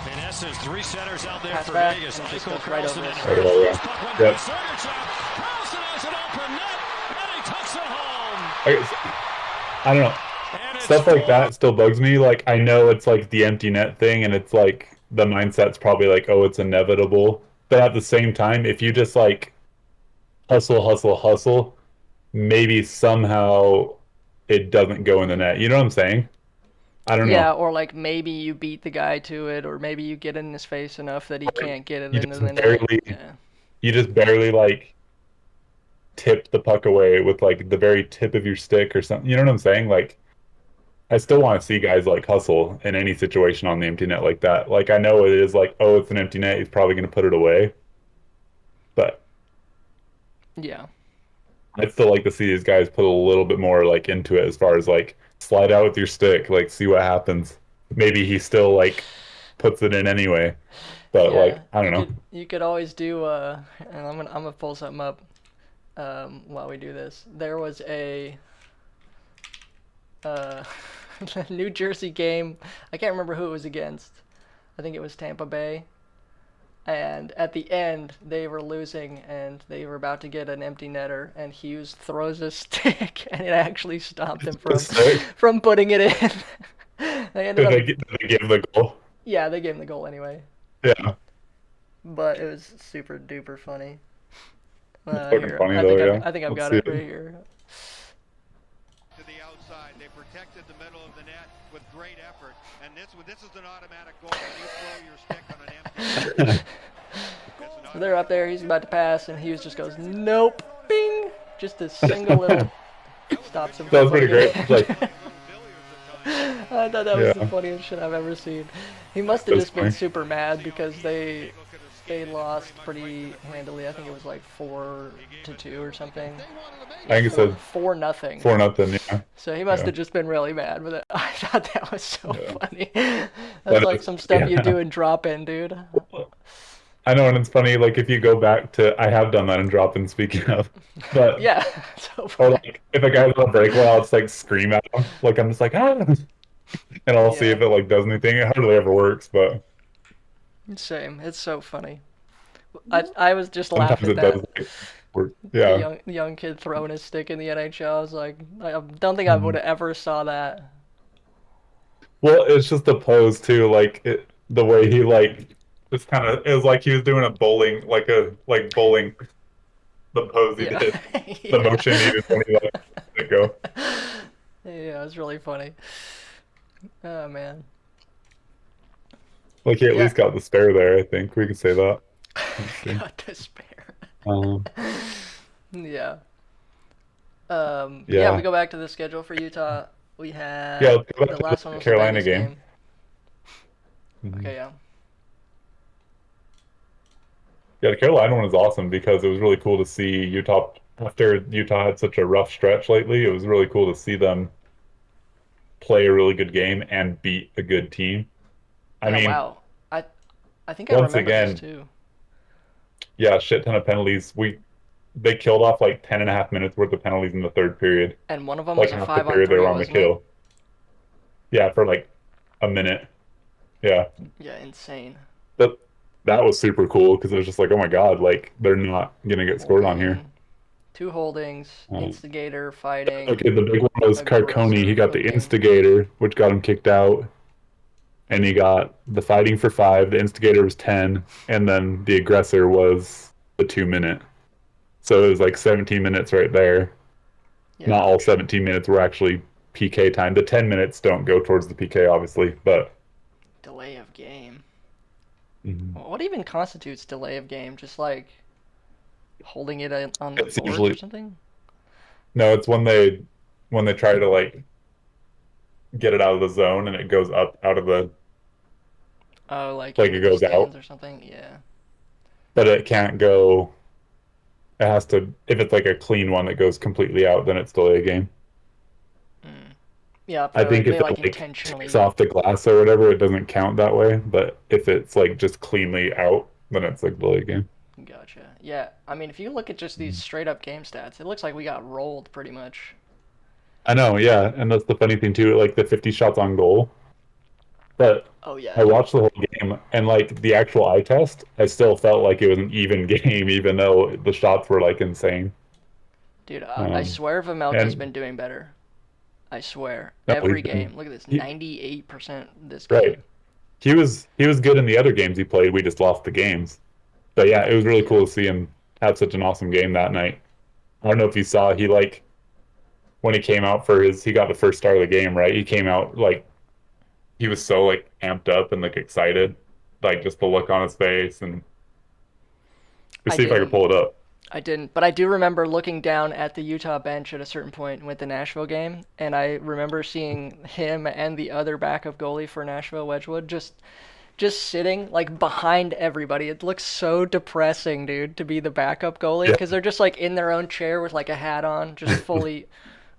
In essence, three centers out there Pass for back, Vegas. and it just Eichel, goes right Carlson, over and his Right stick. Hurdle. away, Loose yeah. puck won by Yep. Sergachev. Carlson has an open net, and he tucks it home. I don't know. And it's Stuff like 4. that still bugs me. Like I know it's like the empty net thing, and it's like the mindset's probably like, oh, it's inevitable. But at the same time, if you just like hustle, hustle, hustle, maybe somehow it doesn't go in the net. You know what I'm saying? I don't Yeah, know. or like maybe you beat the guy to it, or maybe you get it in his face enough that he Like, can't get it you into the just net. barely, Yeah. you just barely like tip the puck away with like the very tip of your stick or something. You know what I'm saying? Like I still want to see guys like hustle in any situation on the empty net like that. Like I know it is like, oh, it's an empty net. He's probably going to put it away. But Yeah. I'd still like to see these guys put a little bit more like into it as far as like slide out with your stick, like see what happens. Maybe he still like puts it in anyway, but Yeah, like I don't know. you could always do and I'm gonna pull something up while we do this. There was a uh New Jersey game. I can't remember who it was against. I think it was Tampa Bay. And at the end, they were losing, and they were about to get an empty netter, and Hughes throws a stick, and it actually stopped them The from stick. from putting it in. They ended up, Did they give the goal? yeah, they gave him the goal anyway, Yeah, but it was super duper funny. it's fucking Here, funny though. Yeah, I think I've let's got see it right it. here. To the outside, they protected the middle of the net with great effort, and this is an automatic goal when you throw your stick on an empty. So they're up there, he's about to pass, and Hughes just goes, nope, bing, just a single little stops him That from was pretty putting it great. in. Like, I thought that was the yeah, funniest shit I've ever seen. He must have that's just been funny. super mad because they lost pretty handily. I think it was like 4-2 or something. I think it said 4-0. 4-0. Yeah, So he must yeah, have just been really mad with it. I thought that was so yeah. funny. That's That like is, some stuff you yeah. do in drop in, dude. I know, and it's funny. Like if you go back to, I have done that in drop in. Speaking of, but Yeah, so or funny. like if a guy's on a breakaway, I'll just like scream at him. Like I'm just like ah, and I'll see Yeah, if it like does anything. It hardly ever works, but same. It's so funny. I was just sometimes laughing it at does like work. the Yeah. young kid throwing his stick in the NHL. I was like, I don't think I would Mhm. have ever saw that. Well, it's just the pose too. Like the way he like just kind of it was like he was doing a bowling, like a like bowling. The pose he Yeah, did, the yeah, motion he did when he let it go. yeah. It was really funny. Oh man. Like he at Yeah, least got the spare there. I think we can say that. Let's see. got to spare. Um, Yeah. Yeah. We yeah, go back to the schedule for Utah. We yeah. had Let's go back the to last one the was the Carolina Vegas game. game. Mhm. Okay, yeah. Yeah, the Carolina one was awesome because it was really cool to see Utah after Utah had such a rough stretch lately. It was really cool to see them play a really good game and beat a good team. I Yeah. mean, Wow. I I think I once remember this again, too. yeah, a shit ton of penalties. They killed off like 10 and a half minutes worth of penalties in the third period. And one of them Like was a half the five on period they three, were on the wasn't it? kill. Yeah, for like a minute. Yeah. Yeah, insane. That that was super cool because it was just like, oh my God, like they're not gonna get scored on here. Holding, two holdings, Um, instigator fighting, okay, the big one was Carconi. He aggressor got the hooking. instigator, which got him kicked out, and he got the fighting for 5. The instigator was 10, and then the aggressor was the 2 minute. So it was like 17 minutes right there. Yeah, Not all 17 minutes were actually PK time. The 10 minutes don't go towards the PK, obviously, but delay of game. mhm. What even constitutes delay of game? Just like holding it on the It's boards or usually something? no. It's when they try to like get it out of the zone and it goes up out of the Oh, like like into it the goes out, stands or something? Yeah. but it can't go. It has to if it's like a clean one that goes completely out, then it's still a game. Mm. Yeah, I probably think they if like it like ticks intentionally. off the glass or whatever, it doesn't count that way. But if it's like just cleanly out, then it's like delay game. Gotcha. Yeah, I mean, if you look at just these straight up game stats, it looks like we got rolled pretty much. I know, yeah, and that's the funny thing too, like the 50 shots on goal. But Oh yeah, I dude. watched the whole game, and like the actual eye test, I still felt like it was an even game, even though the shots were like insane. Dude, I Um, swear Vmelka's and been doing better. I swear. no, Every game. Look at this. he 98% this game. right. He was good in the other games he played. We just lost the games. But yeah, it was really Yeah. cool to see him have such an awesome game that night. I don't know if you saw he like when he came out for his he got the first star of the game, right? He came out like he was so like amped up and like excited. Like just the look on his face and let's I see if I can didn't. pull it up. I didn't. But I do remember looking down at the Utah bench at a certain point with the Nashville game, and I remember seeing him and the other backup goalie for Nashville, Wedgwood, just just sitting like behind everybody. It looks so depressing, dude, to be the backup goalie Yeah. because they're just like in their own chair with like a hat on, just fully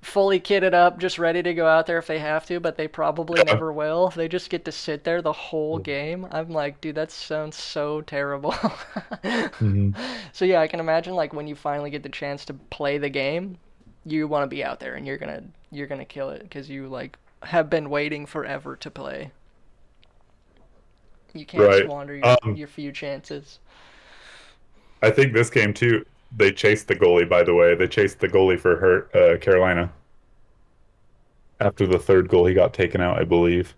kitted up, just ready to go out there if they have to, but they probably Yeah. never will. They just get to sit there the whole game. I'm like, dude, that sounds so terrible. hmm So yeah, I can imagine like when you finally get the chance to play the game, you want to be out there and you're gonna kill it because you like have been waiting forever to play. You can't Right. squander Um, your few chances. I think this game too. They chased the goalie. By the way, they chased the goalie for hurt Carolina after the third goal. He got taken out, I believe.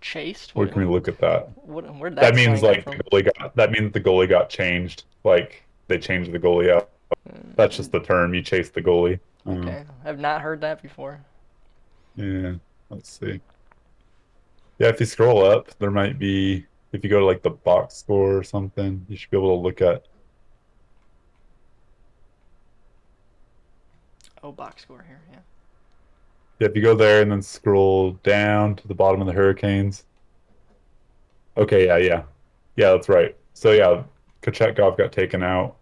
Chased? Where can we look at that? Where'd That that means slang come like from? the goalie got. That means the goalie got changed. Like they changed the goalie out. That's just the term. You chase the goalie. Okay, I've not heard that before. Yeah. Let's see. Yeah, if you scroll up, there might be. If you go to like the box score or something, you should be able to look at. Oh, box score here, yeah. Yeah, if you go there and then scroll down to the bottom of the Hurricanes. Okay, yeah, that's right. So yeah, Kochetkov got taken out,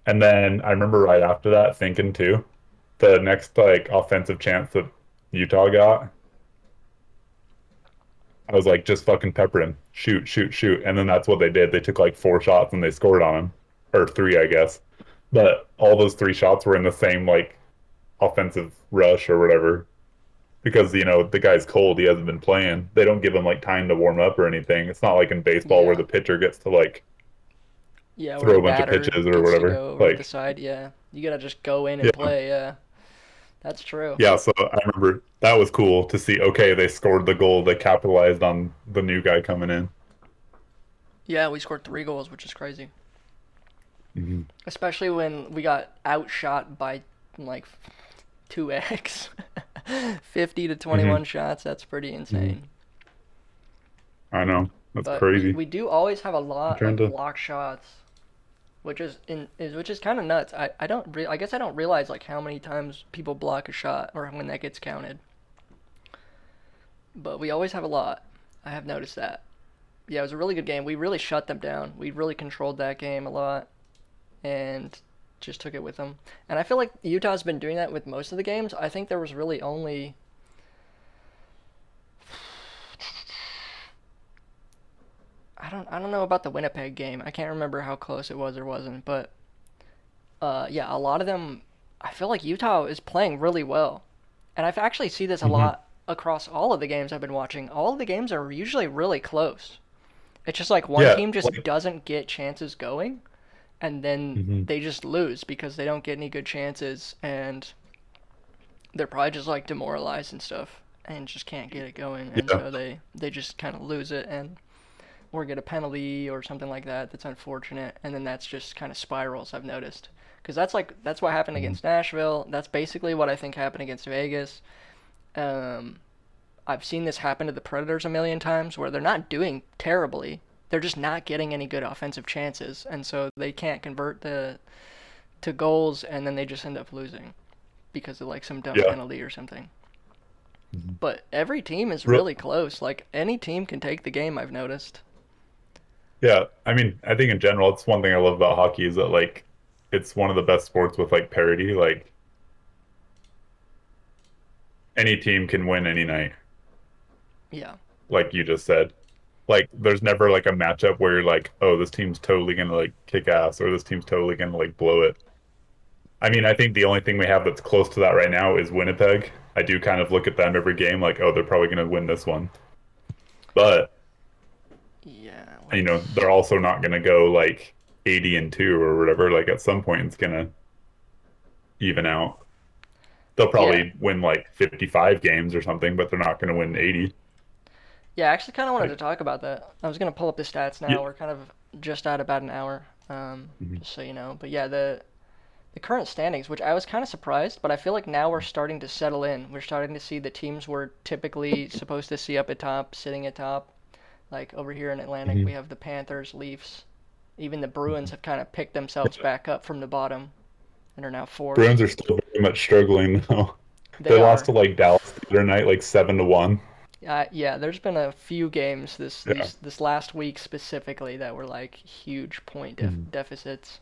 and then I remember right after that thinking too, the next like offensive chance that Utah got, I was like, just fucking pepper him, shoot, shoot, shoot, and then that's what they did. They took like 4 shots and they scored on him, or three, I guess. But all those 3 shots were in the same like offensive rush or whatever, because the guy's cold. He hasn't been playing. They don't give him like time to warm up or anything. It's not like in baseball where Yeah. the pitcher gets to like Yeah, where throw the a bunch of batter pitches or gets to whatever. go over to the Like, side. Yeah, you gotta just go in and yeah, play. Yeah, that's true. yeah. So I remember that was cool to see. Okay, they scored the goal. They capitalized on the new guy coming in. Yeah, we scored 3 goals, which is crazy. hmm Especially when we got outshot by like 2x. 50 to hmm 21 shots, that's pretty hmm insane. I know, that's But we, crazy. we do always have a I'm lot trying of to. block shots, which is kind of nuts. I guess I don't realize like how many times people block a shot or when that gets counted. But we always have a lot. I have noticed that. Yeah, it was a really good game. We really shut them down. We really controlled that game a lot and just took it with them. And I feel like Utah's been doing that with most of the games. I think there was really only I don't know about the Winnipeg game. I can't remember how close it was or wasn't, but yeah, a lot of them I feel like Utah is playing really well. And I've actually see this a hmm lot across all of the games I've been watching. All of the games are usually really close. It's just like one Yeah, team just like. doesn't get chances going and then hmm they just lose because they don't get any good chances and they're probably just like demoralized and stuff and just can't get it going and Yeah. so they just kind of lose it and or get a penalty or something like that that's unfortunate and then that's just kind of spirals I've noticed because that's what happened hmm against Nashville. That's basically what I think happened against Vegas. um, I've seen this happen to the Predators a million times where they're not doing terribly. They're just not getting any good offensive chances, and so they can't convert the to goals, and then they just end up losing because of like some dumb Yeah. penalty or something. hmm But every team is Real. really close. Like any team can take the game. I've noticed. Yeah. I mean, I think in general, it's one thing I love about hockey is that like it's one of the best sports with like parity. Like any team can win any night, Yeah, like you just said. Like there's never like a matchup where you're like, oh, this team's totally gonna like kick ass or this team's totally gonna like blow it. I mean, I think the only thing we have that's close to that right now is Winnipeg. I do kind of look at them every game like, oh, they're probably gonna win this one. But, yeah. they're also not gonna go like 80-2 or whatever. Like at some point it's gonna even out. They'll Yeah, probably win like 55 games or something, but they're not gonna win 80. yeah. I actually kind of wanted to Like, talk about that. I was gonna pull up the stats yeah. now. We're kind of just at about an hour. Mhm. Just so you know. But yeah, the current standings, which I was kind of surprised, but I feel like now we're starting to settle in. We're starting to see the teams we're typically supposed to see up at top, sitting at top. Like over here in Atlantic, we Mhm. have the Panthers, Leafs. Even the Bruins have kind of picked themselves back up from the bottom and are now fourth. Bruins are still very much struggling though. They They lost are. to like Dallas the other night, like 7-1. Yeah, there's been a few games Yeah. this last week specifically that were like huge point Mhm. deficits.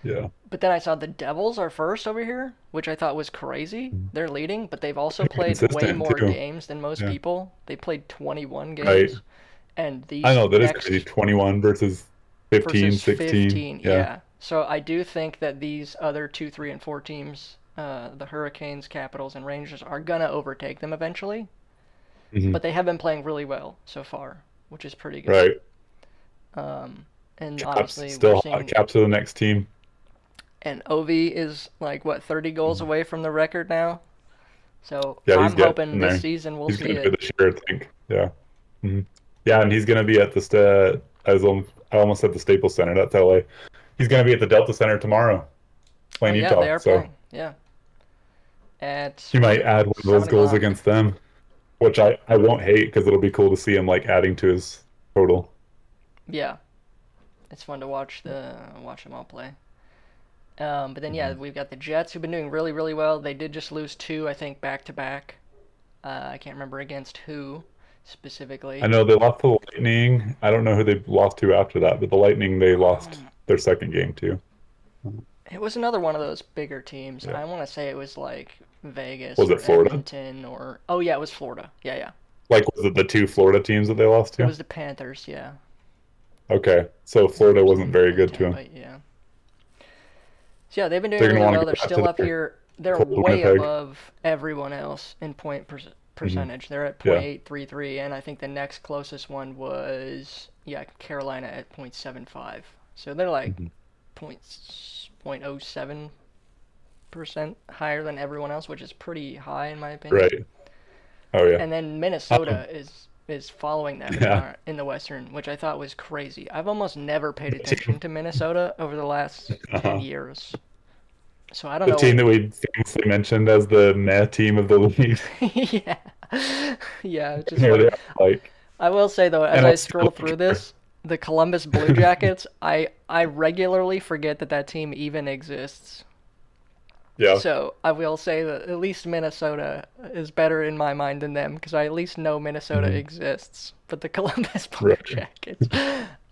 Yeah. But then I saw the Devils are first over here, which I thought was crazy. Mhm. They're leading, but they've also Pretty played way consistent more too. games than most Yeah. people. They played 21 Right. games, and I these know that is crazy. next 21 versus 15, versus 16. 15, Yeah. yeah. So I do think that these other 2, 3, and 4 teams, the Hurricanes, Capitals, and Rangers, are gonna overtake them eventually. Hmm. But they have been playing really well so far, which is pretty good. Right. And Caps obviously we're still hot. seeing, Caps are the next team. and Ovi is like what 30 goals Mhm. away from the record now. So Yeah, he's I'm hoping getting this there. season we'll He's see gonna be it. this year, I think. Yeah. Hmm. Yeah, and he's gonna be at the I almost said the Staples Center. That's LA. He's gonna be at the Delta Center tomorrow Oh playing yeah, they Utah. are So playing. Yeah, at he what is might it? add one of those seven goals o'clock. against them, which I won't hate because it'll be cool to see him like adding to his total. Yeah, it's fun to watch them all play. But then yeah, Mhm. we've got the Jets who've been doing really really well. They did just lose two, I think, back to back. I can't remember against who I specifically. know they lost to the Lightning. I don't know who they lost to after that, but the Lightning they lost their second game too. It was another one of those bigger teams. Yeah. I want to say it was like Vegas Was or it Florida? Edmonton or oh yeah, it was Florida. Yeah, yeah. Like was it the two Florida teams that they lost It to? was the Panthers. Yeah, Okay, so Florida Panthers wasn't very and good to him. Tampa. Yeah. So yeah, they've been doing They're gonna really want well. to They're go back to still up their here. They're cold way Winnipeg. above everyone else in Hmm. percentage. They're at Yeah. .833, and I think the next closest one was yeah Carolina at .75. So they're like Hmm. .07% higher than everyone else, which is pretty high in my opinion. Right. Oh yeah. And then Um, Minnesota is following them yeah. in the Western, which I thought was crazy. I've almost never paid The attention team, to Minnesota over the last 10 uh years. So I don't the team know. that we famously mentioned as the meh team of the league. Yeah. Yeah, it's just Here they funny. are, like, I will say though, as and I I still scroll don't through care. this, the Columbus Blue Jackets, I regularly forget that that team even exists. Yeah. So I will say that at least Minnesota is better in my mind than them because I at least know Minnesota Hmm. exists. But the Columbus Blue Right. Jackets,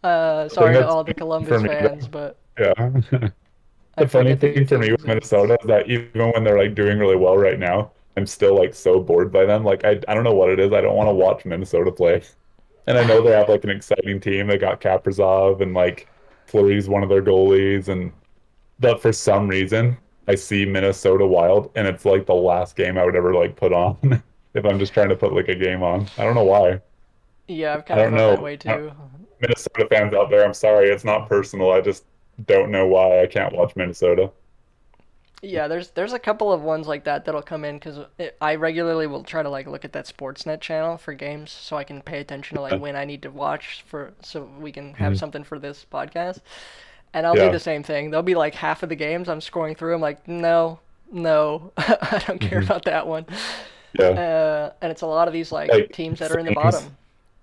The thing sorry to that's all the for Columbus me, fans, though, but yeah. I The funny forget that thing your for team me with exists. Minnesota is that even when they're like doing really well right now, I'm still like so bored by them. Like I don't know what it is. I don't want to watch Minnesota play. And I know they have like an exciting team. They got Kaprizov and like Fleury's one of their goalies, and but for some reason I see Minnesota Wild, and it's like the last game I would ever like put on if I'm just trying to put like a game on. I don't know why. Yeah, I've I kind of don't felt that know. way too. Minnesota fans out there, I'm sorry. It's not personal. I just don't know why I can't watch Minnesota. Yeah, there's a couple of ones like that that'll come in because I regularly will try to like look at that Sportsnet channel for games so I can pay attention to like Yeah. when I need to watch for so we can have Mhm. something for this podcast. And I'll do Yeah. the same thing. There'll be like half of the games I'm scrolling through. I'm like, no, no, I don't care Hmm. about that one. Yeah. And it's a lot of these like Like teams that are in the Flames, bottom.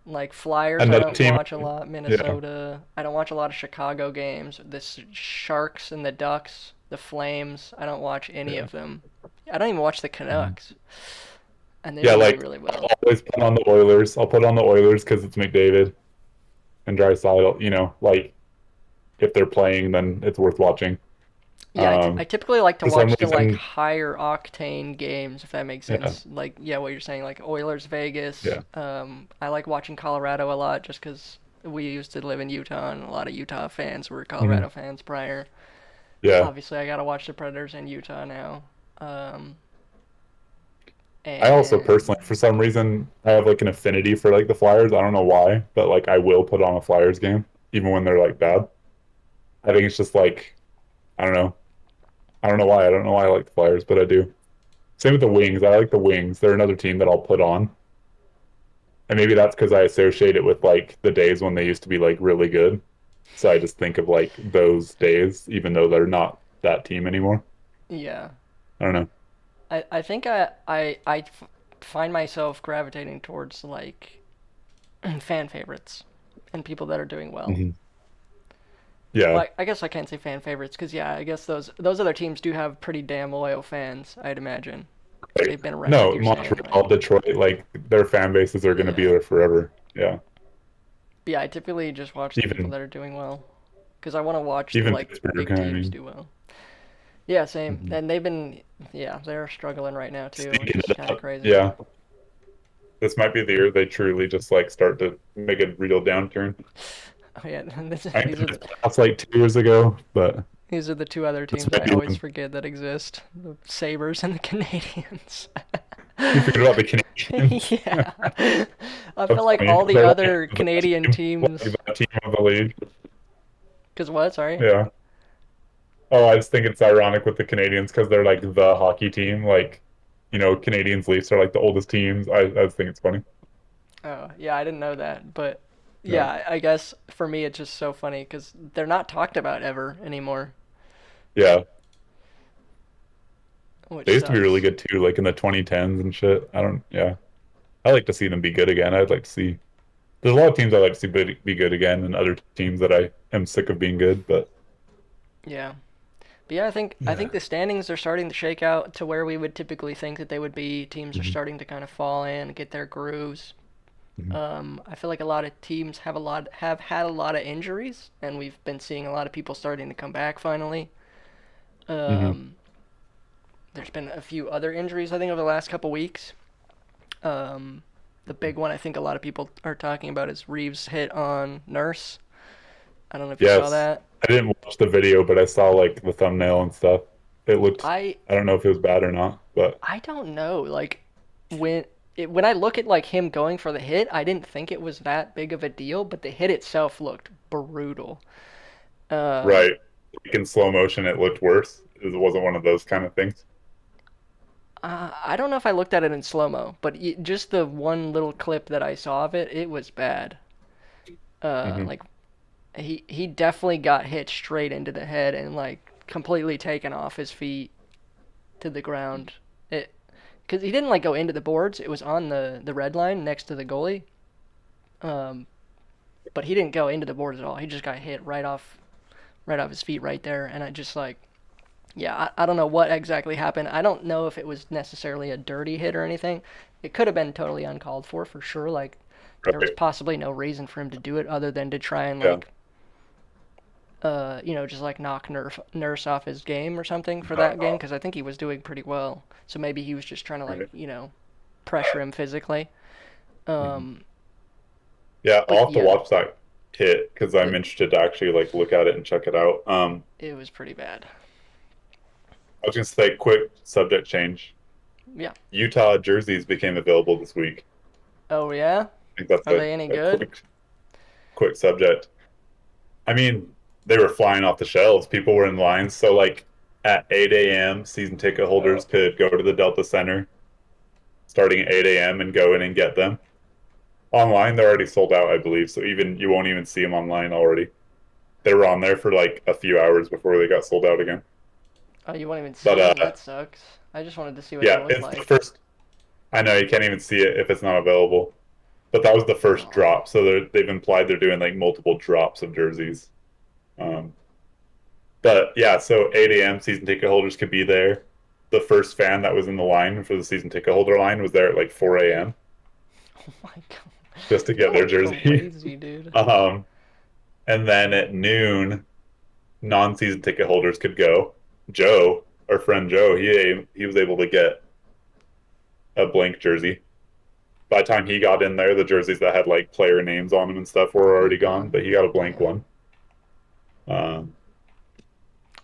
Like Flyers, I another don't team. watch a lot. Yeah. Minnesota, I don't watch a lot of Chicago games. The Sharks and the Ducks, the Flames, I don't watch any Yeah. of them. I don't even watch the Mhm. Canucks, and they've Yeah, been doing like really I'll well. always put on the Oilers. I'll put on the Oilers because it's McDavid and Draisaitl. Like if they're playing, then it's worth watching. Yeah, I typically like to For some watch the like reason, higher octane games, if that makes yeah, sense. Like yeah, what you're saying, like Oilers, Vegas. yeah, I like watching Colorado a lot just because we used to live in Utah, and a lot of Utah fans were mhm, Colorado fans prior. yeah. Obviously, I gotta watch the Predators in Utah now. Um, I also personally, and for some reason, I have like an affinity for like the Flyers. I don't know why, but like I will put on a Flyers game even when they're like bad. I think it's just like I don't know. I don't know why. I don't know why I like the Flyers, but I do. Same with the Wings. I like the Wings. They're another team that I'll put on. And maybe that's because I associate it with like the days when they used to be like really good. So I just think of like those days, even though they're not that team anymore. yeah, I don't know. I think find myself gravitating towards like fan favorites and people that are doing well. Hmm. Yeah. Well, I guess I can't say fan favorites because yeah, I guess those other teams do have pretty damn loyal fans, I'd imagine. They've been around, like No, you're saying. Montreal, Like, Detroit, like their fan bases are going to be yeah. there forever. Yeah, Yeah, I typically just watch the people even that are doing well, because I want to watch the even like Pittsburgh. big I teams mean, do well. Yeah, same. mhm. And they've been, yeah, they're struggling right now too, which Speaking is of kind of that, crazy. yeah, this might be the year they truly just like start to make a real downturn. Oh yeah, I these are think that's like 2 years ago, but these are the two other this teams I might be always when forget that exist: the Sabres and the Canadians. you forget about the Canadians. Yeah, I feel That's like funny. all the They're other like the best Canadian team, like teams. the team of the league. Cause what? Sorry. Yeah. Oh, I just think it's ironic with the Canadians because they're like the hockey team. Like, Canadians Leafs are like the oldest teams. I just think it's funny. Oh, yeah, I didn't know that, but Yeah. yeah, I guess for me it's just so funny because they're not talked about ever anymore, Yeah. which They used to be really sucks. good too, like in the 2010s and shit. Yeah. I like to see them be good again. I'd like to see. There's a lot of teams I like to see be good again, and other teams that I am sick of being good. But Yeah. But yeah, I think yeah. the standings are starting to shake out to where we would typically think that they would be. Teams are Mhm. starting to kind of fall in, get their grooves. Mhm. I feel like a lot of teams have had a lot of injuries, and we've been seeing a lot of people starting to come back finally. Mhm. Um, there's been a few other injuries I think over the last couple weeks. Um, the big one I think a lot of people are talking about is Reeves' hit on Nurse. I don't know if you saw Yes. that. I didn't watch the video, but I saw like the thumbnail and stuff. It looked. I I don't know if it was bad or not, but I don't know. Like when when I look at like him going for the hit, I didn't think it was that big of a deal, but the hit itself looked brutal. Um, right. Like in slow motion, it looked worse. It wasn't one of those kind of things. I don't know if I looked at it in slow mo, but just the one little clip that I saw of it, it was bad. Hmm. Like he definitely got hit straight into the head and like completely taken off his feet to the ground. It because he didn't like go into the boards. It was on the red line next to the goalie. Um, but he didn't go into the boards at all. He just got hit right off his feet right there, and I just like yeah, I don't know what exactly happened. I don't know if it was necessarily a dirty hit or anything. It could have been totally uncalled for sure. Like there was Right. possibly no reason for him to do it other than to try and Yeah. like just like knock Nurse off his game or something for that game Uh, because I think he was doing pretty well. So maybe he was just trying to like right. pressure him physically. Mhm. Um, Yeah, but I'll have to yeah, watch that hit because I'm it interested to actually like look at it and check it out. it was pretty bad. I was gonna say quick subject change. Yeah. Utah jerseys became available this week. Oh yeah. I think that's Are they any a good? quick subject. I mean, they were flying off the shelves. People were in lines. So like at 8 a.m., season ticket holders could go to the Delta Center starting at 8 a.m. and go in and get them. Online, they're already sold out, I believe. So even you won't even see them online already. They were on there for like a few hours before they got sold out again. Oh, you won't even But see them. That sucks. I just wanted to see what they yeah, look it's the like. first. I know you can't even see it if it's not available. But that was the first Oh. drop. So they've implied they're doing like multiple drops of jerseys. Um, but yeah, so 8 a.m. season ticket holders could be there. The first fan that was in the line for the season ticket holder line was there at like 4 a.m. Oh my god. just to get People their are jersey. crazy, dude. um, and then at noon, non-season ticket holders could go. Joe, our friend Joe, he was able to get a blank jersey. By the time he got in there, the jerseys that had like player names on them and stuff were Were already gone, but gone. he got a blank Damn. one. Um,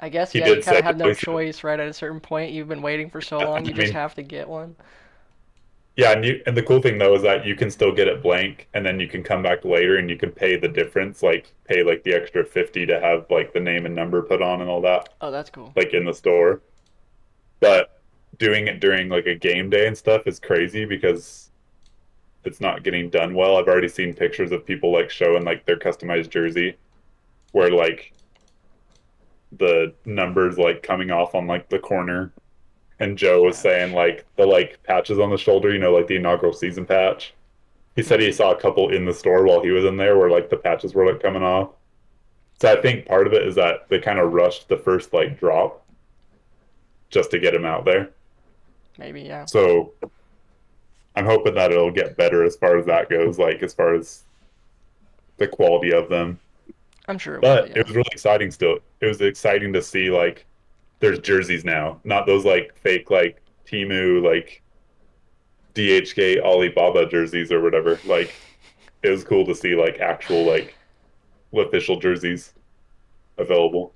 I guess, he yeah, you did kind say, of have no choice, right? At a certain point, you've been waiting for so long, you I just mean, have to get one. yeah, and the cool thing though is that you can still get it blank, and then you can come back later and you can pay the difference, like pay like the extra 50 to have like the name and number put on and all that, Oh, that's cool. like in the store. But doing it during like a game day and stuff is crazy because it's not getting done well. I've already seen pictures of people like showing like their customized jersey where like the numbers like coming off on like the corner. And Joe was saying Ouch. like the like patches on the shoulder, like the inaugural season patch. He said he Hmm. saw a couple in the store while he was in there where like the patches were like coming off. So I think part of it is that they kind of rushed the first like drop just to get him out there. Maybe, yeah. So I'm hoping that it'll get better as far as that goes, like as far as the quality of them. I'm sure it will, But yeah. it was really exciting still. It was exciting to see like there's jerseys now, not those like fake like Timu like DHK Alibaba jerseys or whatever. Like it was cool to see like actual like official jerseys available.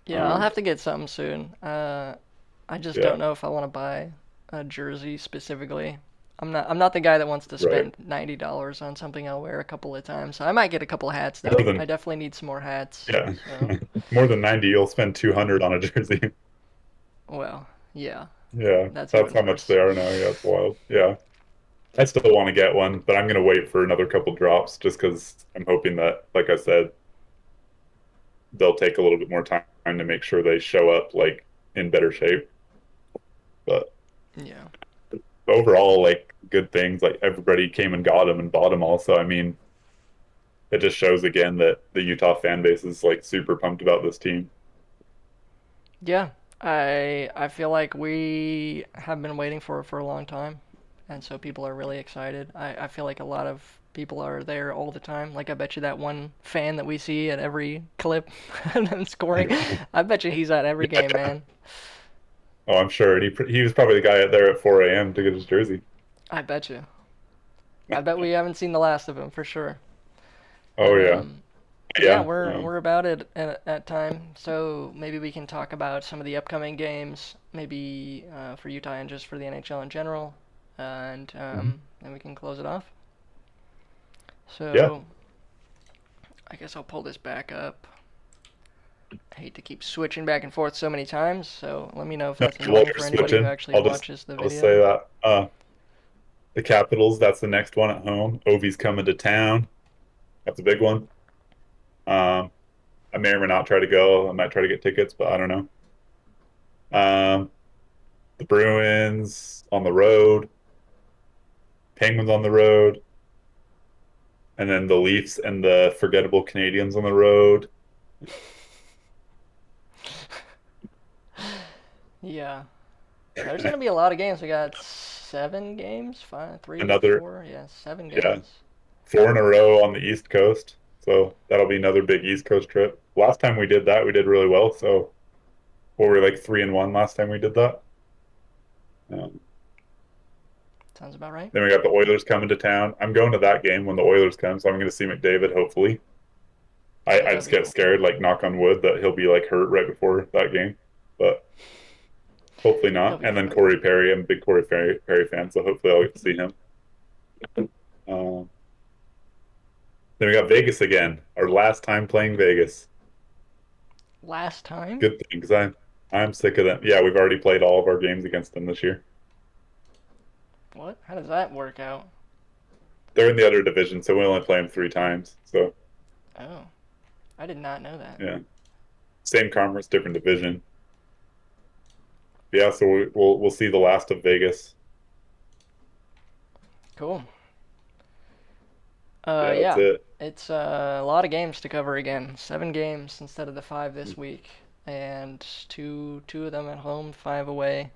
Yeah, I'll Um, have to get something soon. I just yeah, don't know if I want to buy a jersey specifically. I'm not the guy that wants to right. spend $90 on something I'll wear a couple of times. I might get a couple hats More though. I than definitely need some more hats. yeah, So, more than 90. You'll spend 200 on a jersey. well, yeah, Yeah, that's that's even how much worse. they are now. Yeah, it's wild. Yeah, I still want to get one, but I'm gonna wait for another couple drops just because I'm hoping that, like I said, they'll take a little bit more time to make sure they show up like in better shape. But Yeah. overall, like good things. Like everybody came and got them and bought them all. So I mean, it just shows again that the Utah fan base is like super pumped about this team. Yeah. I feel like we have been waiting for it for a long time, and so people are really excited. I feel like a lot of people are there all the time. Like I bet you that one fan that we see at every clip and then scoring, I bet you he's at every game, man. Oh, I'm sure. And he was probably the guy out there at 4 a.m. to get his jersey. I bet you. I bet we haven't seen the last of him for sure. Oh But yeah, yeah, yeah. we're about it at time. So maybe we can talk about some of the upcoming games, maybe for Utah and just for the NHL in general, and Mhm. then we can close it off. Yeah. So I guess I'll pull this back up. I hate to keep switching back and forth so many times, so let me know if No, that's while annoying you're for anybody who switching, actually watches the I'll just say video. that the Capitals. That's the next one at home. Ovi's coming to town. That's a big one. Um, I may or may not try to go. I might try to get tickets, but I don't know. Um, the Bruins on the road, Penguins on the road, and then the Leafs and the forgettable Canadians on the road. Yeah, there's gonna be a lot of games. We got 7 games, five, three, Another, 4, yeah, 7 yeah, games. 4 in a row on the East Coast. So that'll be another big East Coast trip. Last time we did that, we did really well. So what were we like 3-1 last time we did that? Um, Sounds about right. then we got the Oilers coming to town. I'm going to that game when the Oilers come, so I'm going to see McDavid. Hopefully, Yeah, I that'd just be get cool. scared, like knock on wood, that he'll be like hurt right before that game, but hopefully He'll not. be And then fine. Corey Perry, I'm a big Perry fan, so hopefully I'll get to see him. Um, then we got Vegas again, our last time playing Vegas. Last time? Good thing because I'm sick of them. Yeah, we've already played all of our games against them this year. What? How does that work out? They're in the other division, so we only play them 3 times. So Oh, I did not know that. yeah, same conference, different division. Yeah, so we'll see the last of Vegas. Cool. Yeah, that's Yeah, it. it's a lot of games to cover again. 7 games instead of the 5 this week, and two of them at home, 5 away.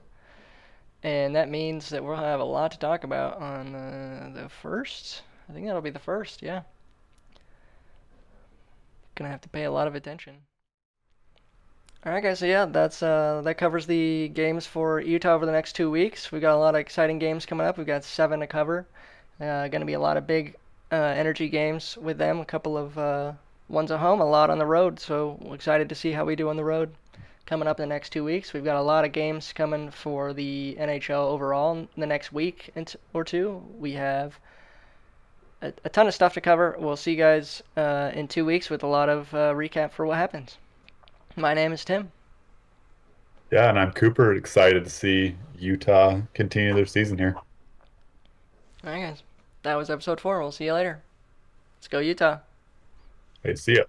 And that means that we'll have a lot to talk about on the first. I think that'll be the first. Yeah, gonna have to pay a lot of attention. All right, guys. So yeah, that covers the games for Utah over the next 2 weeks. We've got a lot of exciting games coming up. We've got 7 to cover. Going to be a lot of big energy games with them. A couple of ones at home, a lot on the road. So we're excited to see how we do on the road coming up in the next 2 weeks. We've got a lot of games coming for the NHL overall in the next week or two. We have a ton of stuff to cover. We'll see you guys in 2 weeks with a lot of recap for what happens. My name is Tim. Yeah, and I'm Cooper. Excited to see Utah continue their season here. All right, guys. That was episode 4. We'll see you later. Let's go, Utah. Hey, see ya.